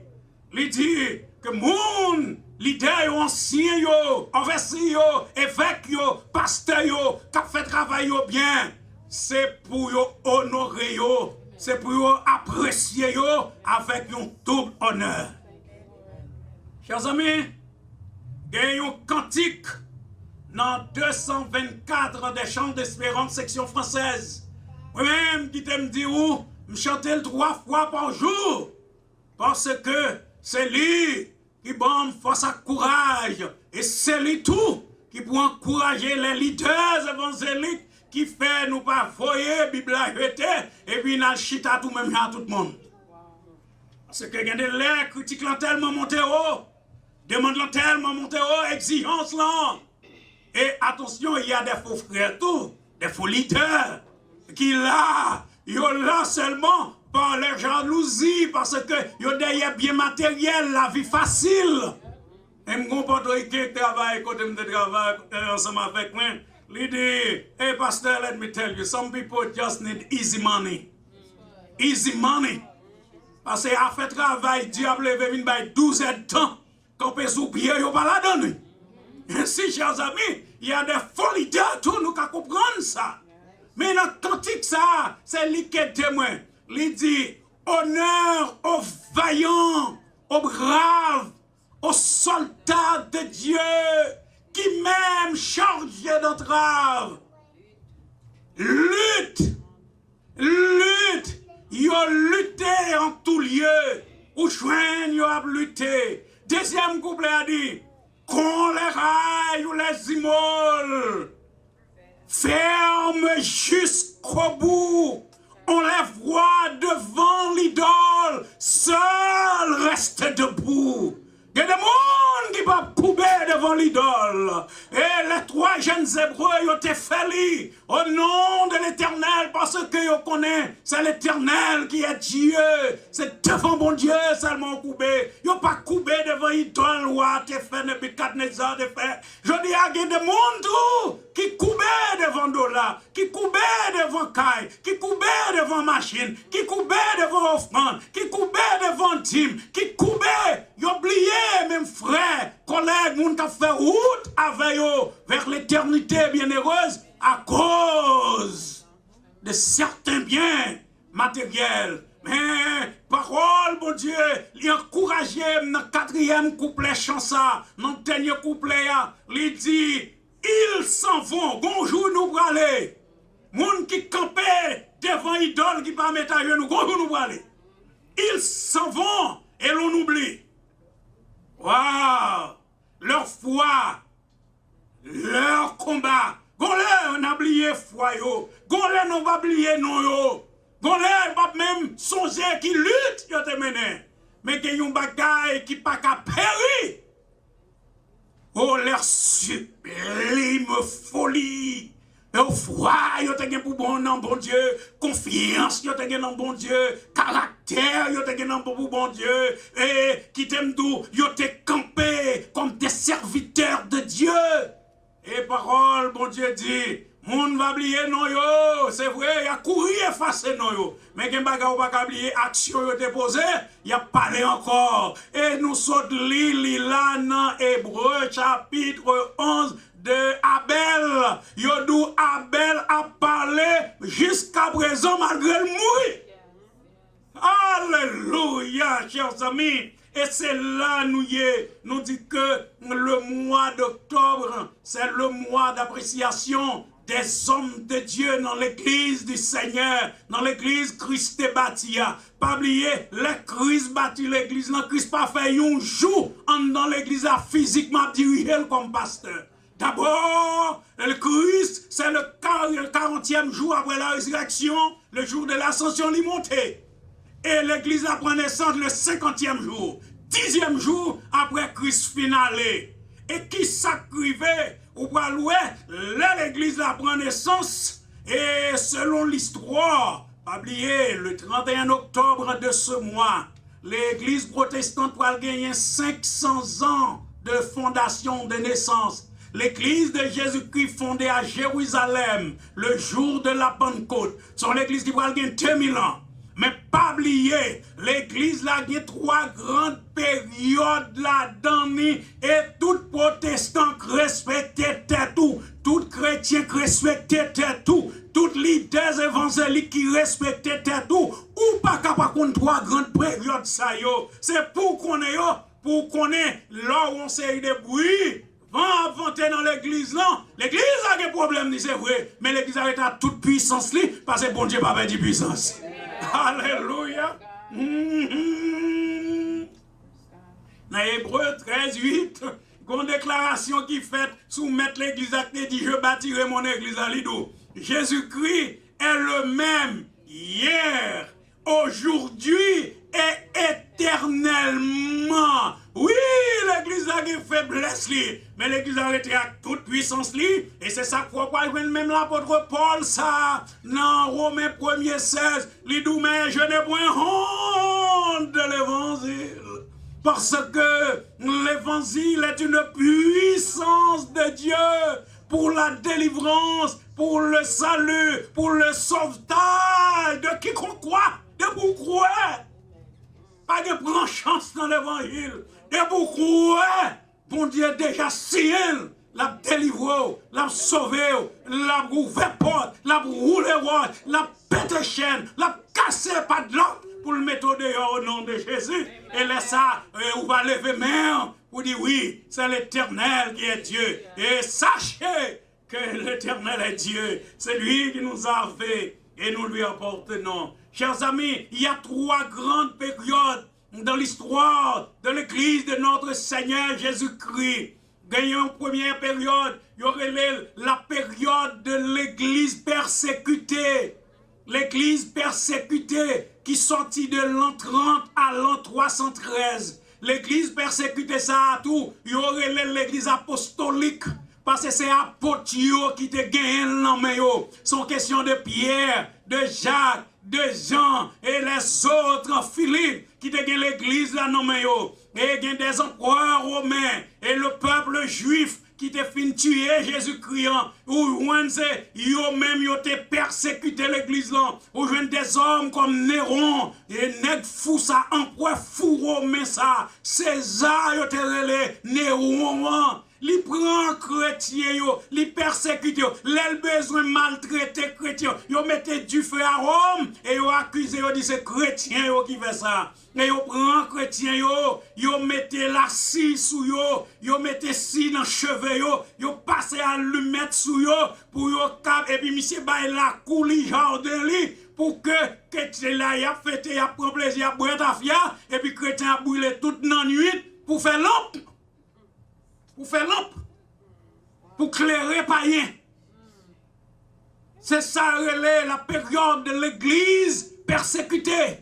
il dit que moun, leader ancien yo, overseer yo, évêque yo, pasteur yo, qui fait travail bien, c'est pour yo honorer yo. C'est pour apprécier yo avec un double honneur. Chers amis, il y a un cantique dans 224 des chants d'espérance section française. Moi-même qui t'aime dire où, je chante 3 fois par jour. Parce que c'est lui qui donne force à courage. Et c'est lui tout qui peut encourager les leaders évangéliques qui fait nous pas voyer Bible et puis nous chita tout même à tout le monde. Parce que il y a des lèvres critiques tellement monté haut, demandent tellement monté haut, exigence là. Et attention, il y a des faux frères tout, des faux leaders qui là, ils sont là seulement par leur jalousie parce que ils ont derrière bien matériel, la vie facile. Et je comprends que travail côté de travail ensemble avec moi. Lady, hey pastor, let me tell you, some people just need easy money. Easy money. Parce que à faire travail, diable veut venir by 12 heures de temps. Quand on peut soupier, il n'y a pas la donne. Ainsi, chers amis, il y a des faux leaders, tout nous qu'à comprendre ça. Mais dans le cantique, ça, c'est lui qui est témoin. Il dit, honneur aux vaillants, aux braves, aux soldats de Dieu, qui même chargés d'entrave, lutte, ils ont lutté en tout lieu, ou joignent, ils ont lutté. Deuxième couplet a dit, qu'on les raille ou les immole, ferme jusqu'au bout, on les voit devant l'idole, seul reste debout. Il y a des gens qui peuvent couper devant l'idole. Et les 3 jeunes Hébreux, ils ont été faits au nom de l'Éternel, parce que ils connaissent, c'est l'Éternel qui est Dieu. C'est devant mon Dieu seulement coupé. Ils n'ont pas coupé devant l'idole, ou à te faire depuis 4 ans de faire. Je dis à des gens qui coupent devant dollar, qui coupent devant caille, qui coupent devant machine, qui coupent devant offrande, qui coupent devant dîme, qui coupent, ils ont oublié même frères, collègues, moun qui fait route avec eux vers l'éternité bienheureuse à cause de certains biens matériels. Mais parole, mon Dieu, il encouragé dans le 4e couplet chansa, dans le dernier couplet, il dit, ils s'en vont, bonjour nous pour aller. Moun qui campait devant idole qui pas mettre à genoux, bonjour nous pour aller. Ils s'en vont et l'on oublie. Waouh! Leur foi, leur combat. Gonlè, on a oublié foi yo. Gonlè, on va oublier non yo. Gonlè, pas même songer qui lutte, yo te mené. Mais qu'il y a un bagaille qui pas qu'à périr. Oh, leur sublime folie. Et foi, yo te gen pour bon nom, bon Dieu. Confiance, yo te gen dans bon Dieu. Caractère, yo te gen dans pour bon Dieu. Et qui t'aime d'où, yo te campé comme des serviteurs de Dieu. Et parole, bon Dieu dit, moun va oublier non yo. C'est vrai, il y a couru effacer non yo. Mais gen baga ou pas oublier action yo te posé, il y a parlé encore. Et nous sommes li là dans Hébreu chapitre 11 de Abel. Yodou Abel a parlé jusqu'à présent malgré le mourir. Alléluia, chers amis. Et c'est là nous dit que le mois d'octobre, c'est le mois d'appréciation des hommes de Dieu dans l'église du Seigneur, dans l'église Christ bâtie. Pas oublier, les Christ bâti l'église, non Christ pas fait un jour dans l'église physiquement dirigé comme pasteur. D'abord, le Christ, c'est le 40e jour après la résurrection, le jour de l'ascension, il monté. Et l'église a pris naissance le 50e jour, 10e jour après Christ finale. Et qui s'acrivait, ou pas louer, l'église a pris naissance, et selon l'histoire, pas oublier, le 31 octobre de ce mois, l'église protestante va gagner 500 ans de fondation de naissance. L'église de Jésus-Christ fondée à Jérusalem, le jour de la Pentecôte, c'est l'église qui va gagner 2000 ans. Mais pas oublier, l'église là, il y a 3 grandes périodes là-dedans, et tout protestant respectait tout, tout chrétien respectait tout, tout leaders évangéliques qui respectaient tout, ou pas capable de 3 grandes périodes ça yo. C'est pour qu'on ait là où on s'est des bruits. Va inventer dans l'église là. L'église a des problèmes, c'est vrai. Mais l'église a été à toute puissance parce que bon Dieu n'a pas de puissance. Alléluia. Dans Hébreu 13:8, il y a une déclaration qui fait soumettre l'église à qui dit je bâtirai mon église à l'idou. Jésus-Christ est le même hier, aujourd'hui et éternellement. Oui, l'église a une faiblesse, mais l'église a été à toute puissance, et c'est ça pourquoi même l'apôtre Paul, ça, dans Romains 1:16, il dit, mais je n'ai point honte de l'évangile, parce que l'évangile est une puissance de Dieu pour la délivrance, pour le salut, pour le sauvetage de quiconque croit, de vous croire. Pas de prendre chance dans l'évangile. Et pourquoi bon Dieu déjà ciel l'a délivré, l'a sauvé, l'a ouvert porte, l'a roulé roi, l'a pété chaîne, l'a cassé padlock pour le mettre dehors au nom de Jésus. Et là ça, on va lever main pour dire oui, c'est l'Éternel qui est Dieu. Et sachez que l'Éternel est Dieu. C'est lui qui nous a fait et nous lui appartenons. Chers amis, il y a 3 grandes périodes dans l'histoire de l'Église de notre Seigneur Jésus-Christ. Gagnons une première période, il y aurait la période de l'Église persécutée. L'Église persécutée qui sortit de l'an 30 à l'an 313. L'Église persécutée, ça a tout. Il y aurait l'Église apostolique. Parce que c'est apôtres qui te gagnent dans main. Sont question de Pierre, de Jacques, de Jean et les autres Philippe qui te gagnent l'église là dans main. Et il y a des empereurs romains et le peuple juif qui te fin tuer Jésus-Christ. Ou yo même yo te persécuté l'église là. Ou des hommes comme Néron et nèg fou ça, empereur fou romain ça. César yo te relé Néron. Li prend chrétien yo, li persécute yo, l'el besoin maltraiter chrétien, yo mette du feu à Rome et yo accuse yo dit c'est chrétien yo qui fait ça. Et yo prend chrétien yo mette la scie sous yo mette scie dans cheveux yo passe allumette sous yo pour yo cap et puis monsieur bail la couli jardin li pour que chrétien là y a fêté, y a prend plaisir, y a boire tafia et puis chrétien a brûlé toute la nuit pour faire lampe. Pour faire lampe, pour clairer païen. C'est ça la période de l'église persécutée.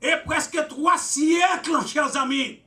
Et presque 3 siècles, chers amis.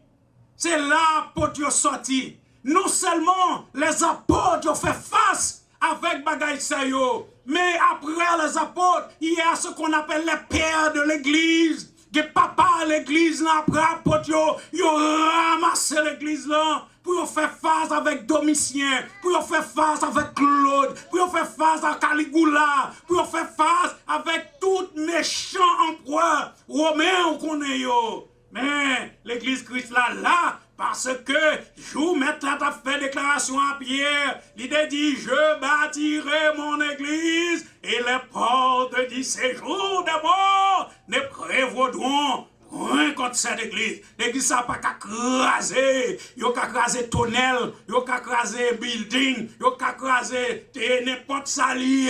C'est là apôtres sont sortis. Non seulement les apôtres ont fait face avec bagaille sayo, mais après les apôtres, il y a ce qu'on appelle les pères de l'église. Que papa à l'église là, après apôtres, ils ont ramassé l'église là. Pour faire face avec Domitien, pour faire face avec Claude, pour faire face à Caligula, pour faire face avec tout méchant empereur romain qu'on est yo. Mais l'église Christ là, parce que jour maître a fait déclaration à Pierre, il a dit je bâtirai mon église et les portes du séjour des morts ne prévaudront point contre cette église. L'église n'a pas qu'à craser. Il n'y a qu'à craser tunnel, il n'y a qu'à craser building, il n'y a qu'à craser n'importe salier.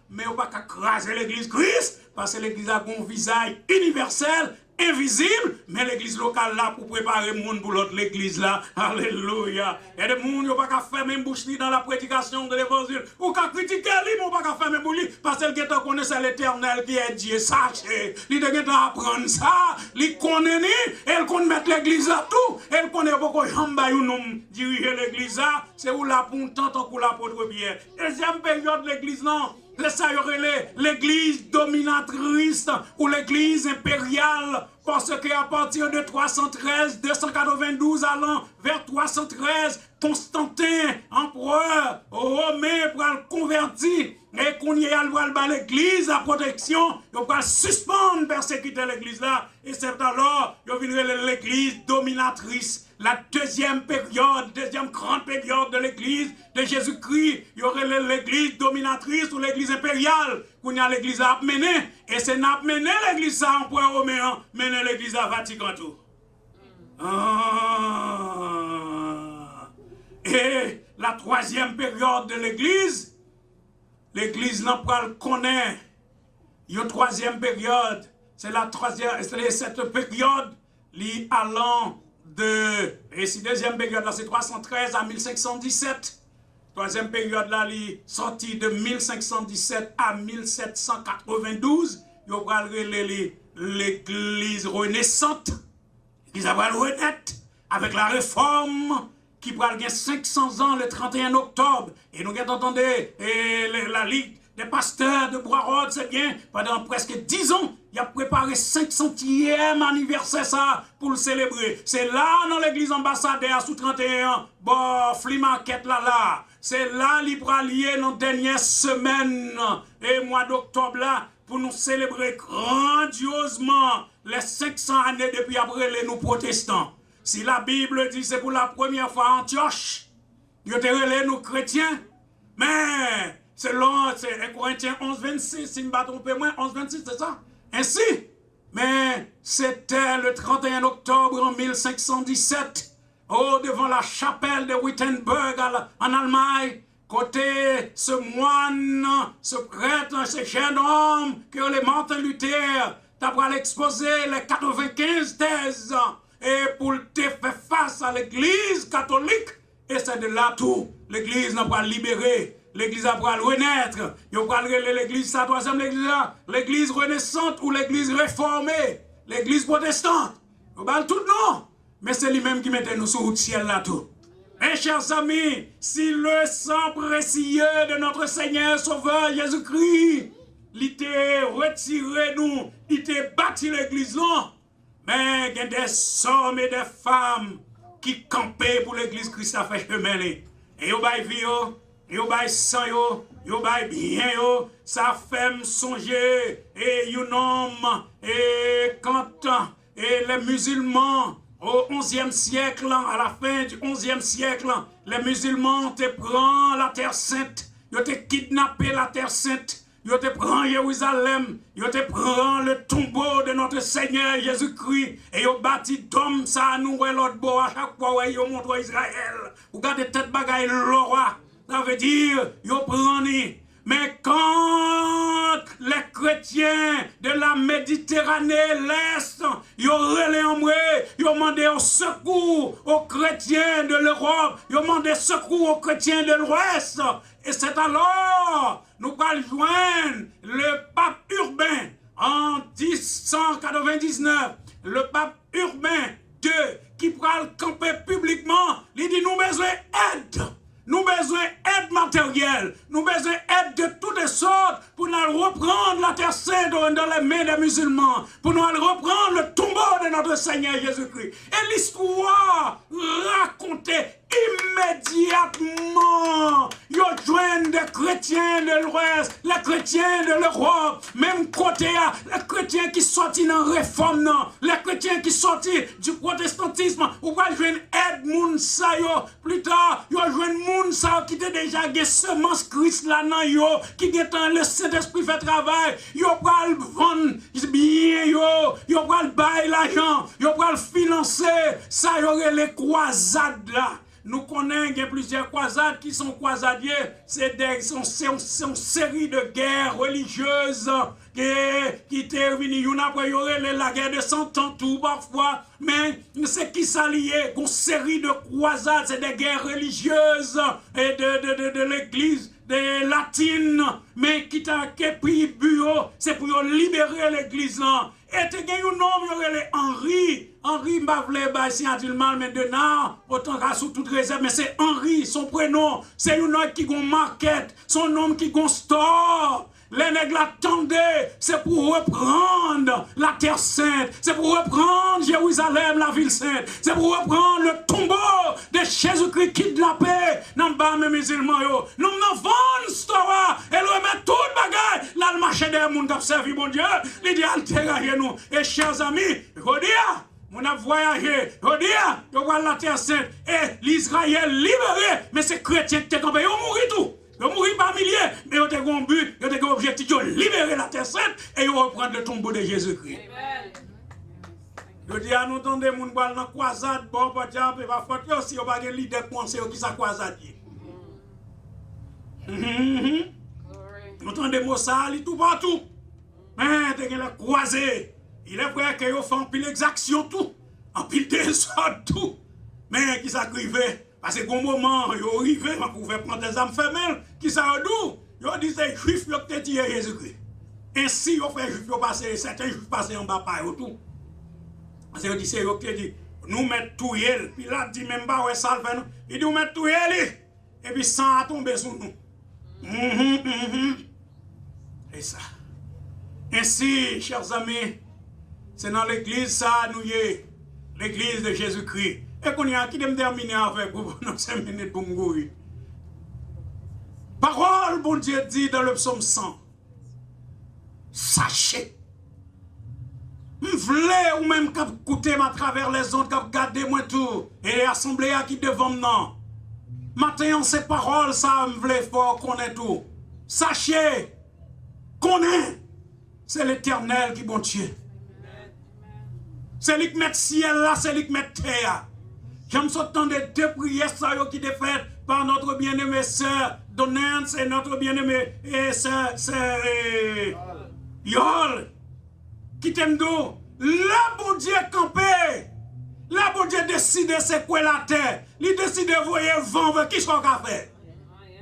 Mais il n'y a pas qu'à craser l'église Christ, parce que l'église a un visage universel, invisible, mais l'église locale là pour préparer le monde pour l'autre l'église là. Alléluia. Il y a des gens qui n'ont pas qu'à faire même bouche dans la prédication de l'évangile. Ou qu'à critiquer lui, mais pas qu'à faire même bouche parce qu'elle connaît l'éternel qui est Dieu. Sachez, il doit apprendre ça. Il connaît, elle connaît mettre l'église là tout. Elle connaît beaucoup de gens qui diriger l'église là. C'est où là pour tant pour l'apôtre Pierre. Deuxième période de l'église là. Ça y aurait l'église dominatrice ou l'église impériale, parce qu'à partir de 313, 292 allant vers 313, Constantin, empereur romain, pour le convertir, et qu'on y a l'église à protection, il va suspendre, persécuter l'église là, et c'est alors qu'il y a l'église dominatrice. La deuxième période, deuxième grande période de l'église de Jésus-Christ, il y aurait l'église dominatrice ou l'église impériale, qu'on y a l'église à mener, et c'est n'a mené l'église à empereur romain, mener l'église à Vatican tout. Et la troisième période de l'église n'a pas le connaît. Il y a une troisième période, c'est la troisième, c'est cette période li allant et si deuxième période là c'est 313 à 1517. Troisième période là li sorti de 1517 à 1792. Yo pral l'église renaissante. L'église va renaître avec la réforme qui pral gen 500 ans le 31 octobre. Et nous entendons la Ligue des pasteurs de Bois-Rode, c'est bien, pendant presque 10 ans, il a préparé 500e anniversaire ça pour le célébrer. C'est là dans l'église ambassadeur sous 31, bon, flea market là. C'est là lié dans la dernière semaine et mois d'octobre là pour nous célébrer grandiosement les 500 années depuis après les nous protestants. Si la Bible dit c'est pour la première fois Antioche, Yo te relé nous chrétiens. Mais selon 1 Corinthiens 11, 26, si je ne me trompe moins, 11, 26, c'est ça? Ainsi, mais c'était le 31 octobre en 1517, devant la chapelle de Wittenberg en Allemagne, côté ce moine, ce prêtre, ce jeune homme que les Martin Luther t'a exposé les 95 thèses et pour te faire face à l'église catholique. Et c'est de là tout. L'église n'a pas libéré. L'église a pas renaître. Il va l'église, sa troisième église, l'église renaissante ou l'église réformée. L'église protestante. On va tout non. Mais c'est lui-même qui mettait nous sous le ciel là tout. Et chers amis, si le sang précieux de notre Seigneur Sauveur Jésus-Christ, il était retiré nous, il était bâti l'église là, mais il y a des hommes et des femmes qui campaient pour l'église Christ a fait chemin. Et ils baillent vie, ils baillent sang, ils baillent bien, ça fait me songer, et un homme, et quand et les musulmans, au 11e siècle, à la fin du 11e siècle, les musulmans te prennent la terre sainte, ils te kidnappé la terre sainte, ils te prennent Jérusalem, ils te prennent le tombeau de notre Seigneur Jésus-Christ, et ils bâti d'hommes, ça à nous, l'autre beau, à chaque fois, ils montrent Israël. Vous regardez tête bagaille, le roi, ça veut dire, ils prennent. Mais quand les chrétiens de la Méditerranée l'Est, ils ont relé en moi, ils ont demandé un secours aux chrétiens de l'Europe, ils ont demandé secours aux chrétiens de l'Ouest. Et c'est alors nous allons joindre le pape Urbain en 1099, le pape Urbain II, qui pourra camper publiquement, il dit nous besoin d'aide. Nous avons besoin d'aide matérielle, nous avons besoin d'aide de toutes les sortes pour nous reprendre la terre sainte dans les mains des musulmans, pour nous reprendre le tombeau de notre Seigneur Jésus-Christ. Et l'histoire racontée immédiatement, ils joignent des chrétiens de l'Ouest, les chrétiens de l'Europe, même côté, les chrétiens qui sortent dans la réforme, les chrétiens qui sortent du protestantisme, ou va joindre aide moun sa yo, plus tard, ils joignent moun sa qui était déjà des semences Christ là nan yo, qui est le Saint-Esprit fait travail, yo pral vendre bien yo pral bailler l'argent, yo pral financer, ça yo les croisades là. Nous connaissons plusieurs croisades qui sont croisadiers. C'est une série de guerres religieuses qui terminent. Une après, il y aurait la guerre de 100 ans, tout parfois. Mais c'est qui s'allier? Une série de croisades, c'est des guerres religieuses et de l'église de latine. Mais qui t'a pris bureau, c'est pour libérer l'église là. Et tu as un homme, il y Henri. Henri Mbavle, c'est un mal, mais de non, autant qu'à sous toute réserve, mais c'est Henri, son prénom. C'est un homme qui a une market, son nom qui a un store. Les nègres l'attendaient, c'est pour reprendre la terre sainte, c'est pour reprendre Jérusalem, la ville sainte, c'est pour reprendre le tombeau de Jésus-Christ kidnappé dans le bas mes musulmans. Nous n'avons vendu store et nous mettons tout le bagage. Là, le marché des gens qui ont servi, mon Dieu, l'idéal terrain nous. Et chers amis, je dis, on a voyagé, je dis, on voit la terre sainte et l'Israël libéré, mais ces chrétiens qui sont tombés, ils ont mouru tout. Ils ont mouru par milliers, mais ils ont un but, ils ont un objectif de libérer la terre sainte et ils reprendre le tombeau de Jésus-Christ. Je dis à nous entendre des gens qui dans la croisade, bon, pas diable, il va faire aussi, on va avoir l'idée de penser qui sa croisade. Nous entendons des mots sales tout partout. Mais tu as croisé. Il est vrai qu'ils font en pile exaction tout, en pile désordre tout. Mais qui s'arrivait? Parce que au moment où ils arrivaient, on pouvait prendre des âmes femelles, qui s'arrêtent d'où? Ils disaient juifs qui ont tiré Jésus-Christ. Ainsi, ils ont fait juifs passer, certains juifs passer en bas par tout. Parce qu'ils disaient, nous mettons tout yel. Puis là, dit même pas, ouais, ça le fait, il dit, nous mettons tout yel. Et puis, sang a tombé sur nous. Et ça. Ainsi, chers amis, c'est dans l'église, ça, nous y est, l'église de Jésus-Christ. Et qu'on y a qui me terminer avec vous pendant 5 minutes pour mourir. Parole, bon Dieu dit dans le psaume 100. Sachez. M'vle ou même qu'à écouter à travers les ondes, qu'à garder moi tout. Et l'assemblée qui devant moi. Matin, ces paroles, ça me voulait fort qu'on est tout. Sachez qu'on est. C'est l'Éternel qui est bon Dieu. C'est lui qui met le ciel là, c'est lui qui met terre. J'aime s'entendre deux prières qui étaient faites par notre bien-aimée sœur Donance et notre bien-aimée sœur Yol. Qui t'aime d'eau. Là, bon Dieu campé. Là, bon Dieu décide c'est quoi la terre. Il décide de voyer le vent vers qui soit qu'a fait.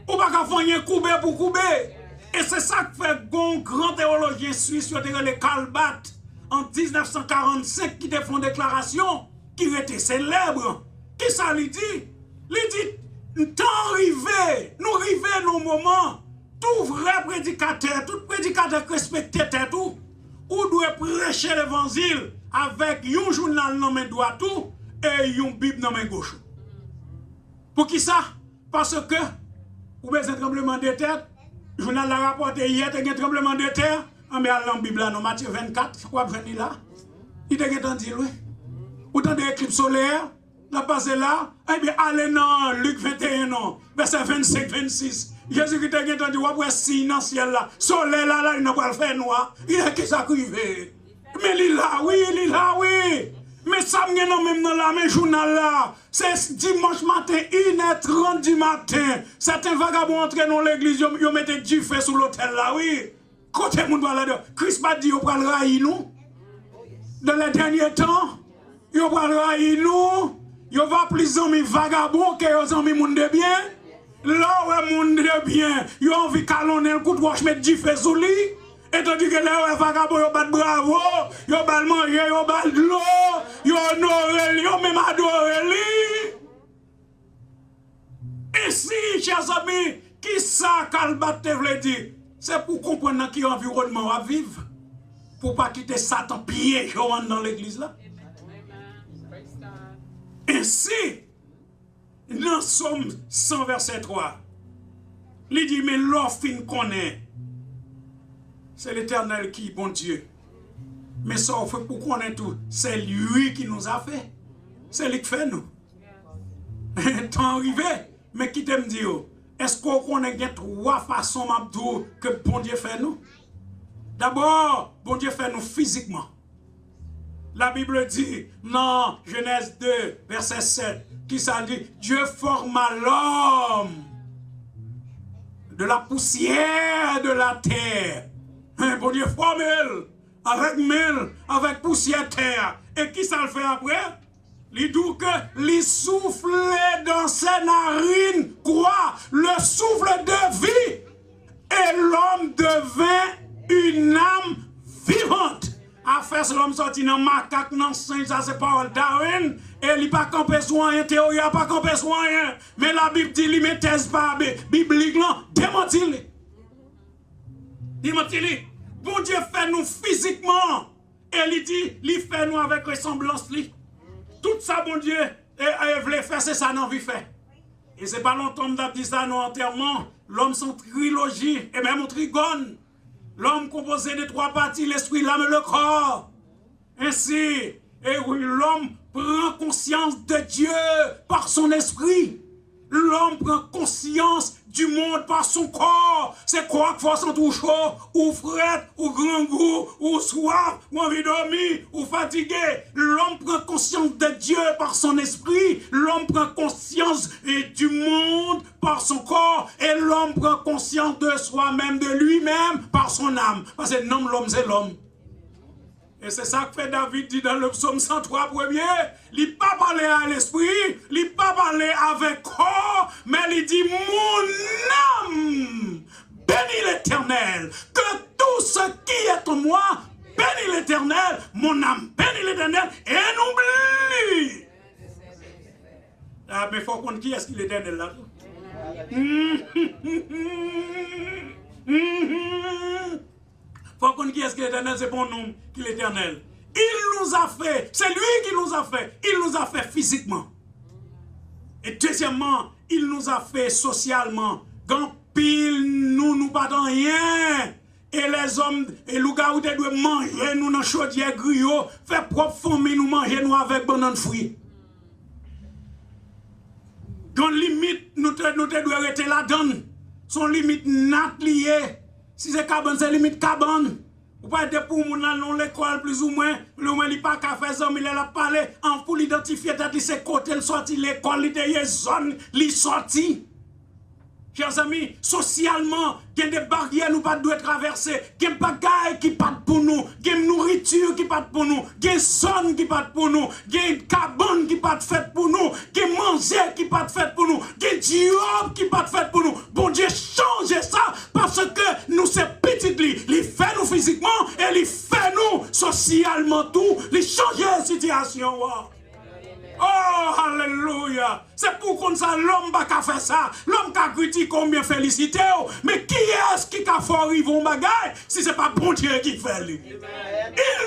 Ou pas qu'à faire un coubé pour coubé. Et c'est ça que fait un grand théologien suisse, le Kalbat, en 1945, qui a fait une déclaration qui était célèbre. Qui ça lui dit? Il dit, temps arrivé, nous arrivons nos moments, tout vrai prédicateur, tout prédicateur respecté tout, ou doit prêcher l'évangile avec un journal dans main droite et une Bible dans main gauche. Pour qui ça? Parce que, ou bien un tremblement de terre, le journal l'a rapporté hier, il y a un tremblement de terre, en la Bible dans Matthieu 24, quoi venir là? Il a entendu, oui. Autant d'éclipses solaires, la passé là, eh bien, allez dans Luc 21, non, verset 25-26. Jésus-Christ a entendu, ouais, signe dans le ciel là, soleil là, il n'a pas le fait noir, il a qui s'arrive. Mais il est là, oui. Mais ça me non même dans la même journal là. C'est dimanche matin, 1h30 du matin. Certains vagabonds entrent dans l'église, ils mettent du feu sous l'hôtel là, oui. Côté moun là, Christ m'a dit, ils vont le railler nous. Dans les derniers temps, ils vont le railler nous. Ils vont plus d'amis vagabonds que les amis moun de bien. Là où est moun de bien, ils ont envie de calonner le coup de roche, mettre du feu sous lui. Et tandis que là où est vagabond, ils battent bravo, ils battent manger, ils battent de l'eau, ils honorent, ils même adorent lui. Et si, chers amis, qui ça Kalbat te veut dire? C'est pour comprendre dans quel environnement on va vivre. Pour pas quitter Satan piège dans l'église là. Ainsi, dans Somme 100 verset 3, il dit, mais l'offre connaît. C'est l'Éternel qui est bon Dieu. Mais ça, on fait pour qu'on ait tout. C'est lui qui nous a fait. C'est lui qui fait nous. Tant arrivé. Mais qui t'aime dire, est-ce qu'on connaît trois façons que bon Dieu fait nous? D'abord, bon Dieu fait nous physiquement. La Bible dit, dans Genèse 2, verset 7, qui ça dit, Dieu forma l'homme de la poussière de la terre. Bon Dieu forme avec mille, avec poussière terre. Et qui ça le fait après? Il dit que il souffle dans ses narines, quoi? Le souffle de vie. Et l'homme devint une âme vivante. Affaire, l'homme sorti dans macaque, dans singe, ça c'est parole Darwin. Et il n'a pas campé sur rien, théorie n'a pas campé sur rien. Mais la Bible dit, il met thèse pas biblique, non, démentis-le. Démentis-le. Bon Dieu fait nous physiquement. Et il dit, il fait nous avec ressemblance. Tout ça, bon Dieu, et voulait faire, c'est ça, non, il fait. Et c'est pas longtemps que dit ça, non, entièrement. L'homme, son trilogie, et même un trigone. L'homme composé de trois parties, l'esprit, l'âme et le corps. Ainsi, et oui, l'homme prend conscience de Dieu par son esprit. L'homme prend conscience du monde par son corps. C'est quoi que faut sentir chaud, ou fret, ou grand goût, ou soif, ou envie de dormir, ou fatigué. L'homme prend conscience de Dieu par son esprit. L'homme prend conscience du monde par son corps. Et l'homme prend conscience de soi-même, de lui-même, par son âme. Parce que l'homme, c'est l'homme. Et c'est ça que fait David dit dans le psaume 103 premier. Il n'a pas parlé à l'esprit, il n'a pas parlé avec corps, mais il dit mon âme, bénis l'Éternel, que tout ce qui est en moi, bénis l'Éternel, mon âme, bénis l'Éternel, et n'oublie. Ah, mais il faut qu'on qui est-ce qu'il est l'Éternel là? Faut qu'on dise que l'Éternel, c'est bon nom, qu'il est l'Éternel. Il nous a fait, c'est lui qui nous a fait, il nous a fait physiquement. Et deuxièmement, il nous a fait socialement. Quand pile, nous pas dans rien. Et les hommes, et les gars, ils doivent manger, nous dans chaudière griot, faire propre famille, nous manger, nous avec banane fruits. Quand Son limite, nous devons arrêter la donne. Son limite nat lié. Si c'est cabane, c'est limite cabane. Ou pas de pour moun nan l'école plus ou moins, il pas qu'à faire ça, il a parlé en pour l'identifier, c'est côté le sorti l'école, il y a zone, il sorti. Chers amis, socialement, il y a des barrières nous pas doit traverser, il y a des bagailles qui pas pour nous, il y a une nourriture qui pas pour nous, il y a une zone qui pas pour nous, il y a une cabane qui pas faite pour nous, il y a manger qui pas faite pour nous, il y a job qui pas faite pour nous. Bon Dieu, changez ça parce que nous c'est petit il fait nous physiquement et il fait nous socialement tout, il change la situation. Oh, alléluia. C'est pour qu'on ça l'homme qui a fait ça. L'homme qui a critiqué combien félicité. Mais qui est-ce qui a fait arriver au bagage si ce n'est pas bon Dieu qui fait lui? Il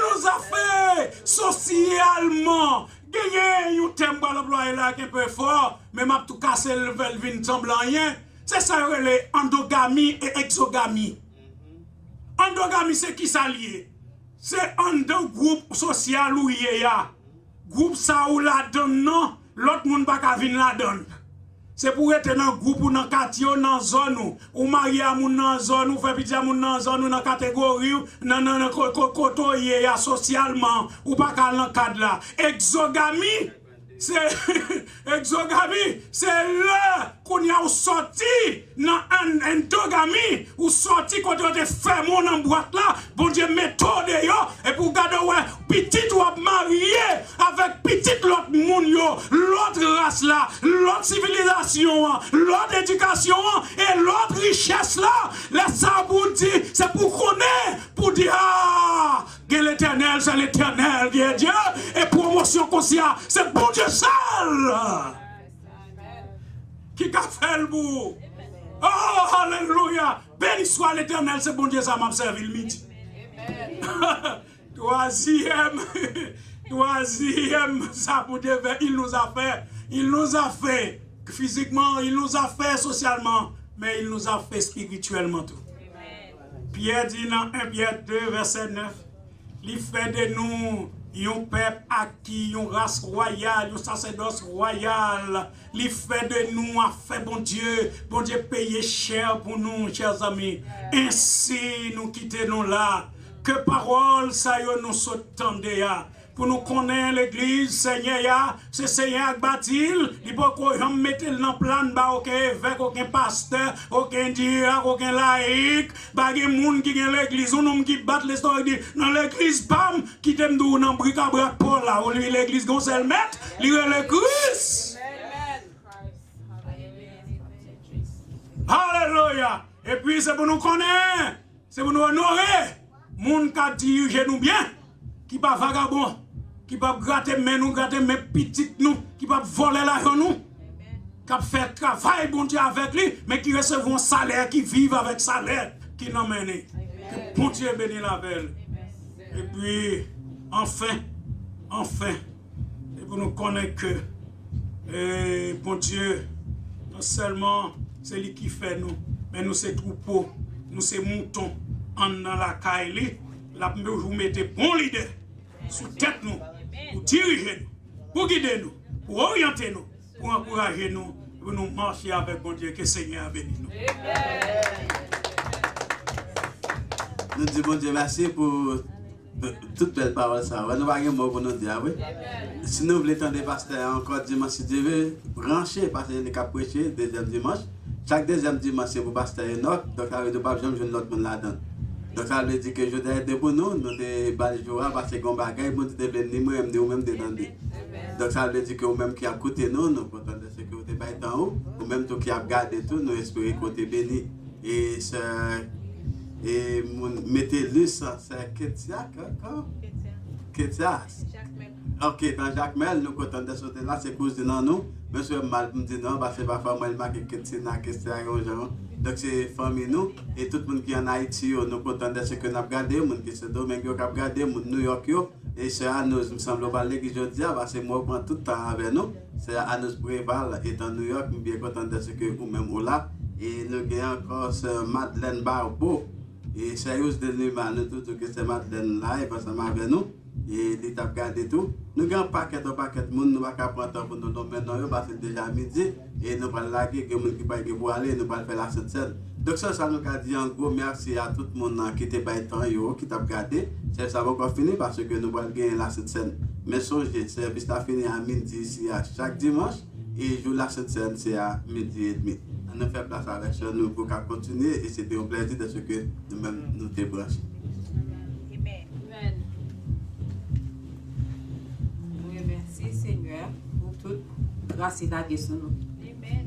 nous a fait socialement. Il y a un thème pour l'employé là qui est un peu fort. Mais m'a tout cassé le velvin semble rien. C'est ça les endogamie et exogamie. Endogamie c'est qui s'allie? C'est un groupe social où il y a. Groupe ça ou la donne non, l'autre monde pas ka vinn la donne. C'est pour être dans groupe ou dans quartier ou dans zone ou marié à moun dans zone ou fait petit à moun dans zone ou dans catégorie dans côté socialement ou pas ka dans cadre là. Exogamie c'est exogamie, c'est là qu'on y a sorti dans endogamie ou sorti quand on te fait mon en boîte là, bon Dieu méthode yo et pour garder ouais petit ou marié avec petit l'autre monde yo, l'autre race là, l'autre civilisation, l'autre éducation et l'autre richesse là, laisse ça pour dire, c'est pour connaître, pour dire ah, l'éternel c'est l'éternel qui est Dieu et promotion consciente, c'est bon Dieu seul qui a fait le bout. Oh, alléluia. Béni soit l'éternel, c'est bon Dieu, ça m'a servi le midi. Troisième, ça pour Dieu, il nous a fait physiquement, il nous a fait socialement, mais il nous a fait spirituellement tout. Pierre dit dans 1 Pierre 2, verset 9, il fait de nous un peuple acquis, une race royale, un sacerdoce royal. Il fait de nous un fait bon Dieu paye cher pour nous, chers amis. Ainsi nous quittons là. Que parole ça y nous s'entendait pour nous connaître l'église, Seigneur, c'est Seigneur qui bâtit, il faut qu'on mette dans le plan, aucun évêque, aucun pasteur, aucun diacre, aucun laïc, il y a des gens qui ont l'église, un homme qui bat l'histoire, dans l'église, bam, qui t'aime dans le bric-à-brac Paul là, où l'église gonzelle maître, il y a le Christ. Alléluia. Et puis c'est pour nous connaître, c'est pour nous honorer, moun qui dirige nous bien, qui pas vagabond, qui pas gratter mais nous gratter mais petit nous, qui pas voler l'argent nous, qui fait travail bon Dieu avec lui, mais qui recevent un salaire, qui vivent avec salaire, qui nous mène. Que bon Dieu bénisse la belle. Et puis enfin, et pour nous connaître que bon Dieu, non seulement c'est lui qui fait nous, mais nous c'est troupeau, nous c'est moutons, en dans la caille, la vous mettez bon leader sous tête nous, pour diriger nous, pour guider nous, pour orienter nous, pour encourager nous, pour nous marcher avec bon Dieu, que le Seigneur bénisse nous. Nous disons bon Dieu merci pour toute belle parole ça. Nous n'avons pas mot pour nous dire. Oui. Si nous voulons entendre pasteur encore dimanche, si Dieu veut, brancher, parce qu'il est prêcher deuxième dimanche. Chaque deuxième dimanche, c'est pour pasteur Enoch, donc avec le pape Jean-Jean l'autre monde là-dedans. Donc ça veut dire que je dois être pour nous, nous devons balayer parce que nous avons des venir nous-mêmes de nous-mêmes détendre. Donc ça veut dire que nous-mêmes qui a écouté nous, nous comptons de ce que vous êtes en haut, nous-mêmes qui a regardé tout, nous espérons que vous êtes bénis. Et mettez-le ça, c'est Ketia, Ketia. Ok, dans Jacques Mel, nous comptons de sauter là, c'est cause de nous. Monsieur Mal me dit non, parce que parfois moi, il m'a dit Ketia, donc c'est famille nous, et tout le monde qui est en Haïti, nous comptons de ce que nous avons regardé, les gens qui sont Domingue, qui ont regardé, les gens New York, et c'est à nous, il me semble, parler que je dis, parce que moi, je prends tout le temps avec nous, c'est à nous préval, et en New York, je suis bien content de ce que vous-même là, et nous avons encore Madeleine Barbeau. Et sérieux de l'humain, nous tout que c'est Madeleine là, et parce que avec nous, et l'état gardé tout. Nous avons un paquet de monde, nous ne pouvons pas prendre temps pour nous donner maintenant, parce que déjà midi, et nous pas laguer que monde qui pas pour aller nous pas faire la Sainte Seine. Donc ça nous a dit en gros merci à tout le monde qui était pas temps yo qui t'a regardé. C'est ça va encore fini parce que nous va gagner la Sainte Seine. Mais songez, service a fini à midi ici à chaque dimanche et jour la Sainte Seine c'est à midi et demi. On a fait place avec ça nous pour continuer et c'était un plaisir de ce que nous-mêmes nous te branchés. Amen. Nous remercions Seigneur pour toute grâce et la sur nous. Amen.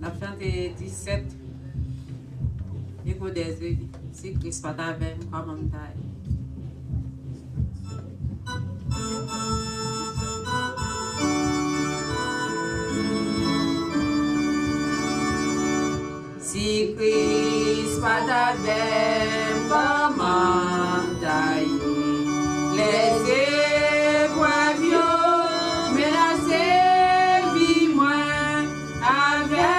La chante 17. Écho des yeux, si Christ pas avec nous, comme on taille. Si Christ pas avec nous, comme on taille. Les épreuves menacées, vie moins avec.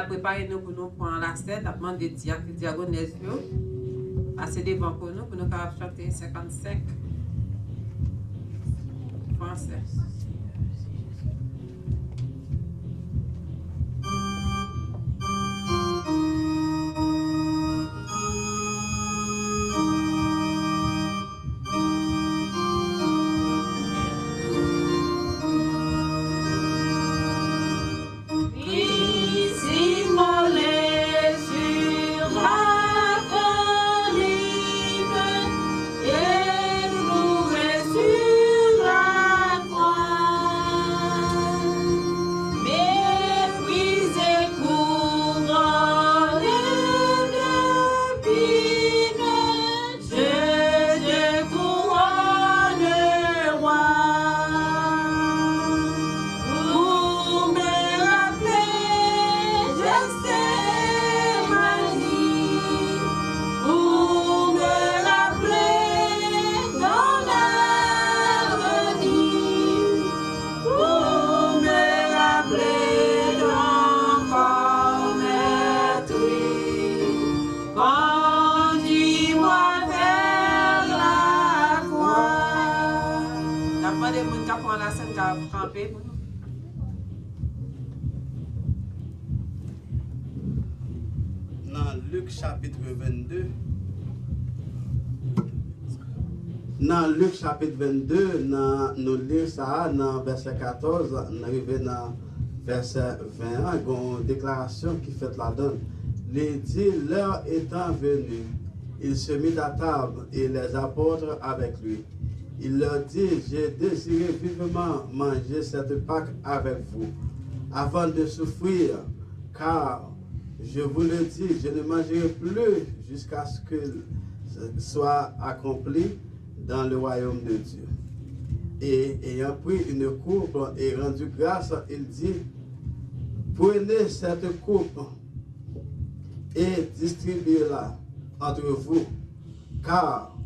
Préparez-nous pour nous prendre la scène, à demander des diagonales, passer devant pour nous chanter 55 français. Dans Luc chapitre 22, nous lisons ça dans verset 14, nous arrivons dans verset 21, il y a une déclaration qui fait là-dedans. Il dit, l'heure étant venue, il se mit à table et les apôtres avec lui. Il leur dit, j'ai désiré vivement manger cette Pâque avec vous, avant de souffrir, car je vous le dis, je ne mangerai plus jusqu'à ce que soit accompli dans le royaume de Dieu. Et ayant pris une coupe et rendu grâce, il dit, prenez cette coupe et distribuez-la entre vous, car,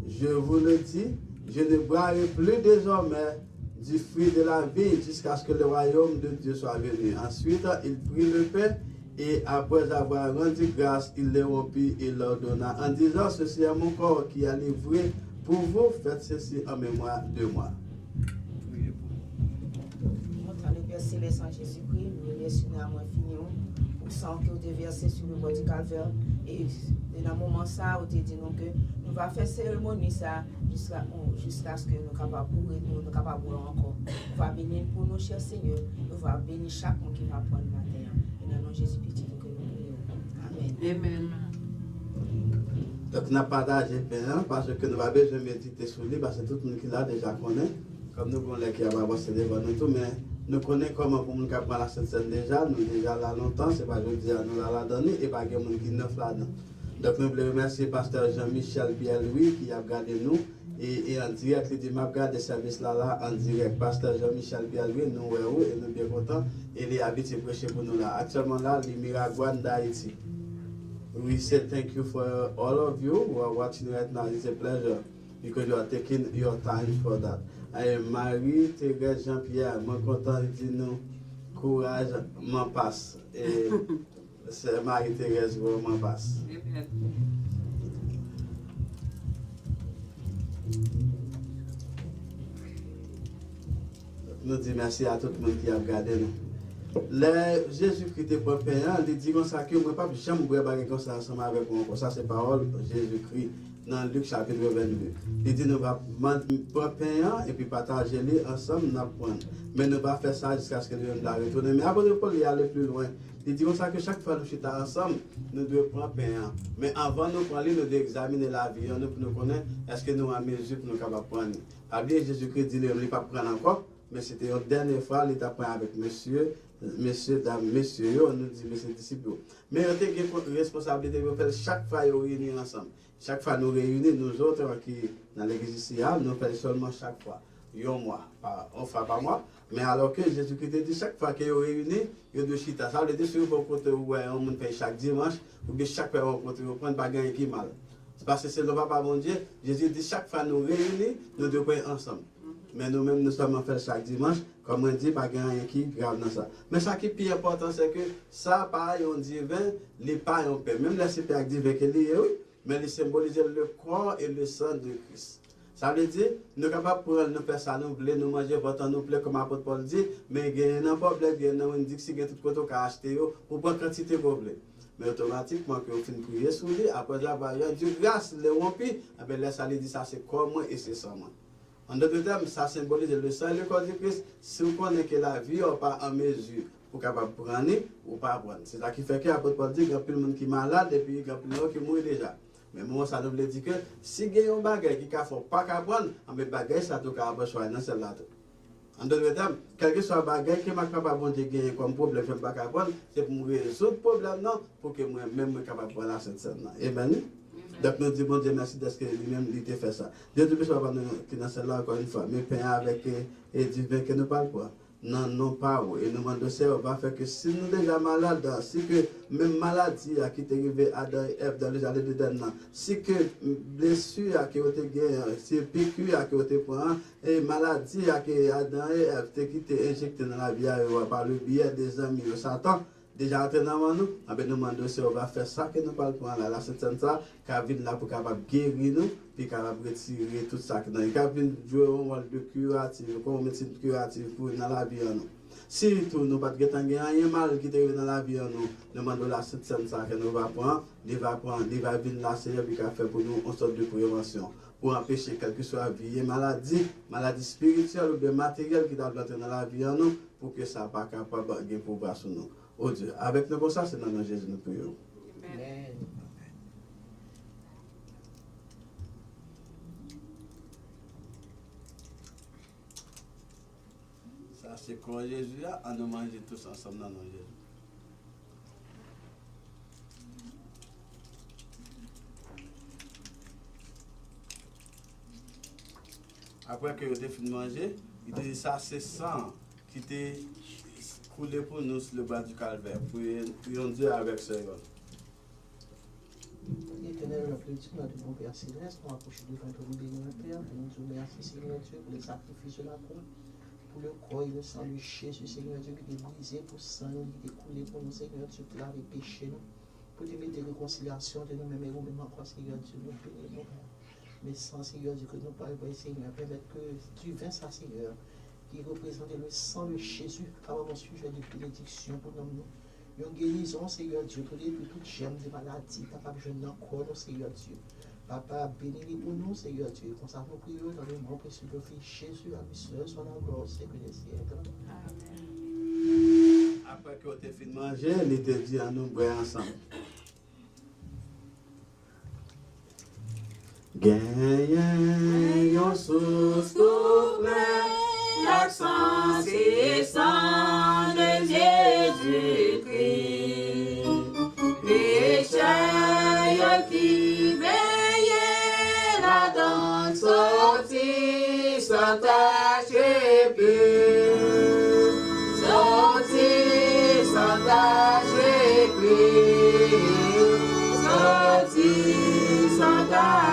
je vous le dis, je ne boirai plus désormais du fruit de la vie jusqu'à ce que le royaume de Dieu soit venu. Ensuite, il prit le pain et après avoir rendu grâce, il le rompit et leur donna en disant, ceci est mon corps qui est livré pour vous, faites ceci en mémoire de moi. Montant le Père Céleste en Jésus-Christ, nous remercions d'amour infini pour sang que vous avez versé sur le bord du calvaire. Et dans le moment ça, vous avez dit nous que nous allons faire cérémonie ça jusqu'à ce que nous soyons capables de capables encore. Nous allons bénir pour nous, cher Seigneur. Nous allons bénir chaque monde qui va prendre la terre. Et dans le nom de Jésus petit que nous prions. Amen. Amen. Donc, nous n'avons pas d'âge parce que nous avons besoin de méditer sur lui, parce que tout le monde qui l'a déjà connaît, comme nous connaissons qui a passé devant nous tout, mais nous connaissons comment pour nous qui prend la Sainte Seine déjà, nous déjà là longtemps, c'est pas je dis à nous la donner et pas que nous qui neuf là-dedans. Donc, nous voulons remercier Pasteur Jean-Michel Pierre-Louis qui a regardé nous et en direct, il dit, m'a regardé ce service-là en direct. Pasteur Jean-Michel Pierre-Louis, nous et nous bien contents, il est habitué à prêcher pour nous là. Actuellement là, il est Miragouane d'Haïti. We say thank you for all of you who are watching right now. It's a pleasure because you are taking your time for that. I am Marie-Thérèse Jean-Pierre. Moi, content de dire nous, courage, m'en passe. Et c'est Marie-Thérèse, m'en passe. Nous disons merci à tout le monde qui a regardé nous. Jésus-Christ est propre, il dit comme ça que moi pas jamais boire comme ça ensemble avec moi. Ça c'est parole Jésus-Christ dans Luc chapitre 22. Il dit nous va propre et puis partager les ensemble nous prendre. Mais nous va faire ça jusqu'à ce que nous la retourner. Mais avant de Paul y aller plus loin, il dit comme ça que chaque fois nous sommes ensemble, nous devons prendre pain. Mais avant nous prendre, nous devons examiner la vie, nous pour nous connaître est-ce que nous avons mesure pour nous capables prendre. Pas bien Jésus-Christ dit ne pas prendre encore, mais c'était une dernière fois il t'a pris avec messieurs, dames, messieurs, on nous dit, messieurs disciples. Mais on a une responsabilité de faire chaque fois nous réunir ensemble. Chaque fois nous réunir, nous autres qui dans l'église ici, nous faisons seulement chaque fois. Un mois, on ne fait pas mois. Mais alors que Jésus-Christ dit chaque fois que nous réunissons, nous devons chita. Ça veut dire que si vous rencontrez, on fait chaque dimanche, ou bien chaque fois on rencontre, on prend pas gagner qui mal. C'est parce que c'est le papa bon Dieu. Jésus dit chaque fois nous réunissons, nous devons être ensemble. Mais nous-mêmes, nous sommes en fait chaque dimanche, comme on dit, pas rien qui grave dans ça. Mais ce qui est plus important, c'est que ça, pareil, on divin, les pas on paix. Même là, c'est pas divin qui est lié, oui, mais il symbolise le corps et le sang de Christ. Ça veut dire, nous sommes capables pour nous faire ça, nous voulons nous manger, votre nous plaît, comme l'apôtre Paul dit, mais il y a un problème, il y a un dit que si il y a tout le côté qu'à acheter, pour prendre quantité de problème. Mais automatiquement, quand on finit de prier sur lui, après avoir rendu grâce, le rompi, là, ça lui dit ça, c'est comme moi et c'est sans moi. En d'autres termes, ça symbolise le sang et le corps de Christ. Si vous connaissez que la vie n'est pas en mesure pour capable prendre ou pas prendre. C'est ça qui fait que l'apôtre Paul dit qu'il y a plus de monde qui est malade et puis il y a plus de monde qui mourent déjà. Mais moi, ça nous veut dire que si il y a un bagage qui ne faut pas prendre, mais bagage ça doit avoir choix dans celle-là. En d'autres termes, quel que soit le bagage qui n'est pas capable de gagner comme problème, je ne pas prendre, c'est pour me résoudre le problème, non, pour que moi-même sois capable de prendre cette scène-là. Amen. Donc nous disons, bon Dieu, merci de ce que lui-même il fait ça. Dieu te bénisse qui dans celle-là encore une fois. Mais pain avec et du vin que nous parlons pas. Non, non pas. Et nous demandons ça, on va faire que si nous déjà malades, si que même maladie qui est arrivée à Ève dans les années de dernier, si que blessure qui a été gagnée, si piqûre qui a été prise, et maladie qui Adam et Ève qui été injectée dans la vie par le biais des amis de Satan. Déjà entré dans nous, nous demandons si on va faire ça que nous parlons pour la Sainte ça, qui vient là pour capable guérir nous, puis capable retirer tout ça qui dans qui vient jouer un rôle de curatif, comme médecine curative pour dans la vie nous. Si tout nous pas rien mal qui est dans la vie nous, demandons la Sainte ça que nous va prendre, il va venir là Seigneur puis faire pour nous une sorte de prévention pour empêcher quelle que soit vie maladie spirituelle ou bien matérielle qui doit entrer dans la vie nous pour que ça pas capable de pouvoir sur nous. Oh Dieu, avec nous comme ça, c'est dans le nom de Jésus nous prions. Amen. Ça, c'est corps Jésus, on nous mange tous ensemble dans nos Jésus. Après que vous avez fini de manger, il dit ça, c'est sang qui était coulé pour nous sur le bas du calvaire. Prions Dieu avec ce Seigneur. Éternel, notre Dieu, notre bon Père Céleste, nous approchons devant ton béni, notre Père, nous te remercions, Seigneur Dieu, pour le sacrifice de la croix, pour le corps et le sang de Jésus, Seigneur Dieu, qui est brisé pour sang, qui est coulé pour nous, Seigneur Dieu, pour laver péché, nous, pour te mettre réconciliation de nous-mêmes et nous-mêmes encore, Seigneur Dieu, nous bénissons. Mais sans Seigneur Dieu, que nous parlons, Seigneur, permettre que tu viennes ça, Seigneur, qui représente le sang de Jésus, comme un sujet de bénédiction pour nous. Une guérison, Seigneur Dieu, pour toute germe de maladie, capable de jeûner encore, Seigneur Dieu. Papa, bénis pour nous, Seigneur Dieu. Comme ça, nous prions dans le nom précieux de Fils Jésus, à lui seul, soit la gloire au siècle des siècles. Amen. Après que vous avez fini de manger, il était dit à nous boire ensemble. Gagne yon source tout plein, l'accent c'est sang de Jésus-Christ. Péché qui veille la danse sortie sans tache et pure, sortie sans tache et pure, sortie sans tache.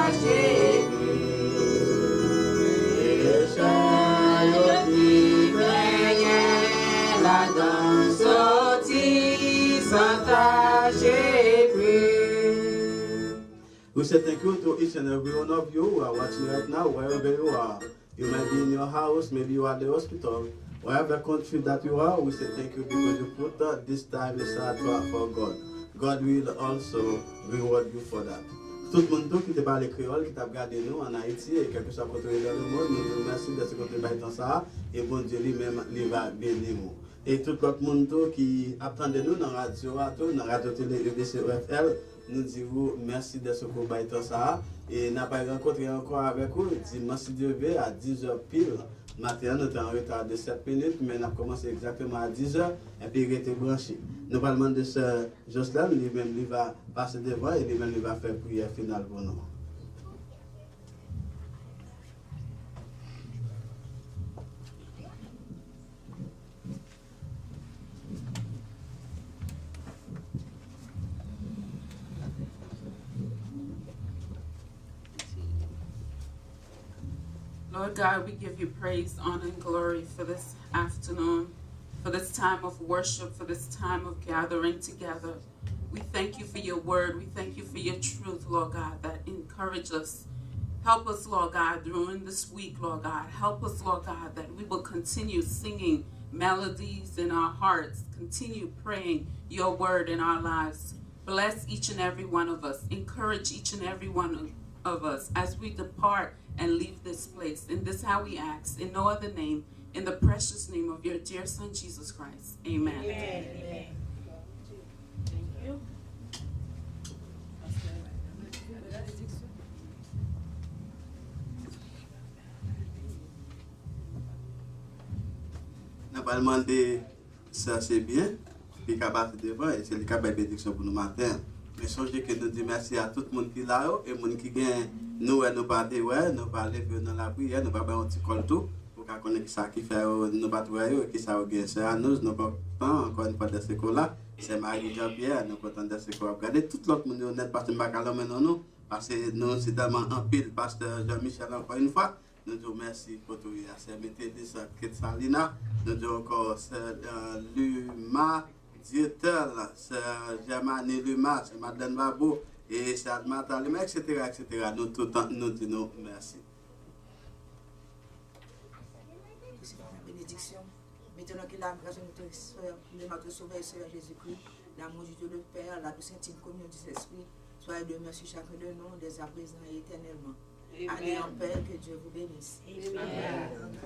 We say thank you to each and every one of you who are watching right now, wherever you are. You might be in your house, maybe you are at the hospital. Wherever country that you are, we say thank you because you put this time aside for God. God will also reward you for that. Tout le monde qui te parle créole, qui t'a regardé nous en Haïti et quelque chose à côté dans le monde, nous remercions de ce que tu as ça et bon Dieu lui-même va bénir nous. Et tout le monde qui attendait nous dans la radio télé EBC-OFL, nous disons merci de ce que vous avez ça et n'a pas rencontré encore avec vous dimanche Dieu veut à 10h pile. Matin, nous sommes en retard de 7 minutes, mais nous avons commencé exactement à 10h et puis il était branché. Nous parlons de ce Jocelyn, lui-même il va passer devant et lui-même il va faire prière finale pour nous. Lord God, we give you praise, honor, and glory for this afternoon, for this time of worship, for this time of gathering together. We thank you for your word. We thank you for your truth, Lord God, that encourage us. Help us, Lord God, during this week, Lord God. Help us, Lord God, that we will continue singing melodies in our hearts, continue praying your word in our lives. Bless each and every one of us. Encourage each and every one of us as we depart and leave this place. And this how we ask, in no other name, in the precious name of your dear Son, Jesus Christ. Amen. Amen. Amen. Thank you. Nous allons demander ça c'est bien, puis capable de devant et c'est le cas de bénédiction pour nous matin. Mais songez que nous disons merci à tout le monde qui est là et le monde qui gagne. Nous parler, nous parler dans la prière, nous parler un petit col tout pour qu'on connaisse ça qui fait nous battre et qui ça gagne. C'est à nous, nous pas encore une fois de ce là. C'est Marie Jean-Pierre, nous content de ce qu'on regarder tout l'autre monde honnête parce que Macalon maintenant nous parce que nous c'est tellement en pile pasteur Jean-Michel encore une fois. Nous disons merci pour tout ça. C'est Métédis Ketsalina, nous disons encore Luma Dietel, c'est Germanie Luma, c'est Madeleine Babou. Et c'est Admata, etc., etc. Nous tout le temps, nous disons merci. Merci pour la bénédiction. Maintenant que la grâce de notre Sauveur Seigneur Jésus-Christ, l'amour de Dieu le Père, la plus intime communion du Saint-Esprit, soit de merci chacun de nous, dès à présent et éternellement. Allez en paix, que Dieu vous bénisse. Amen.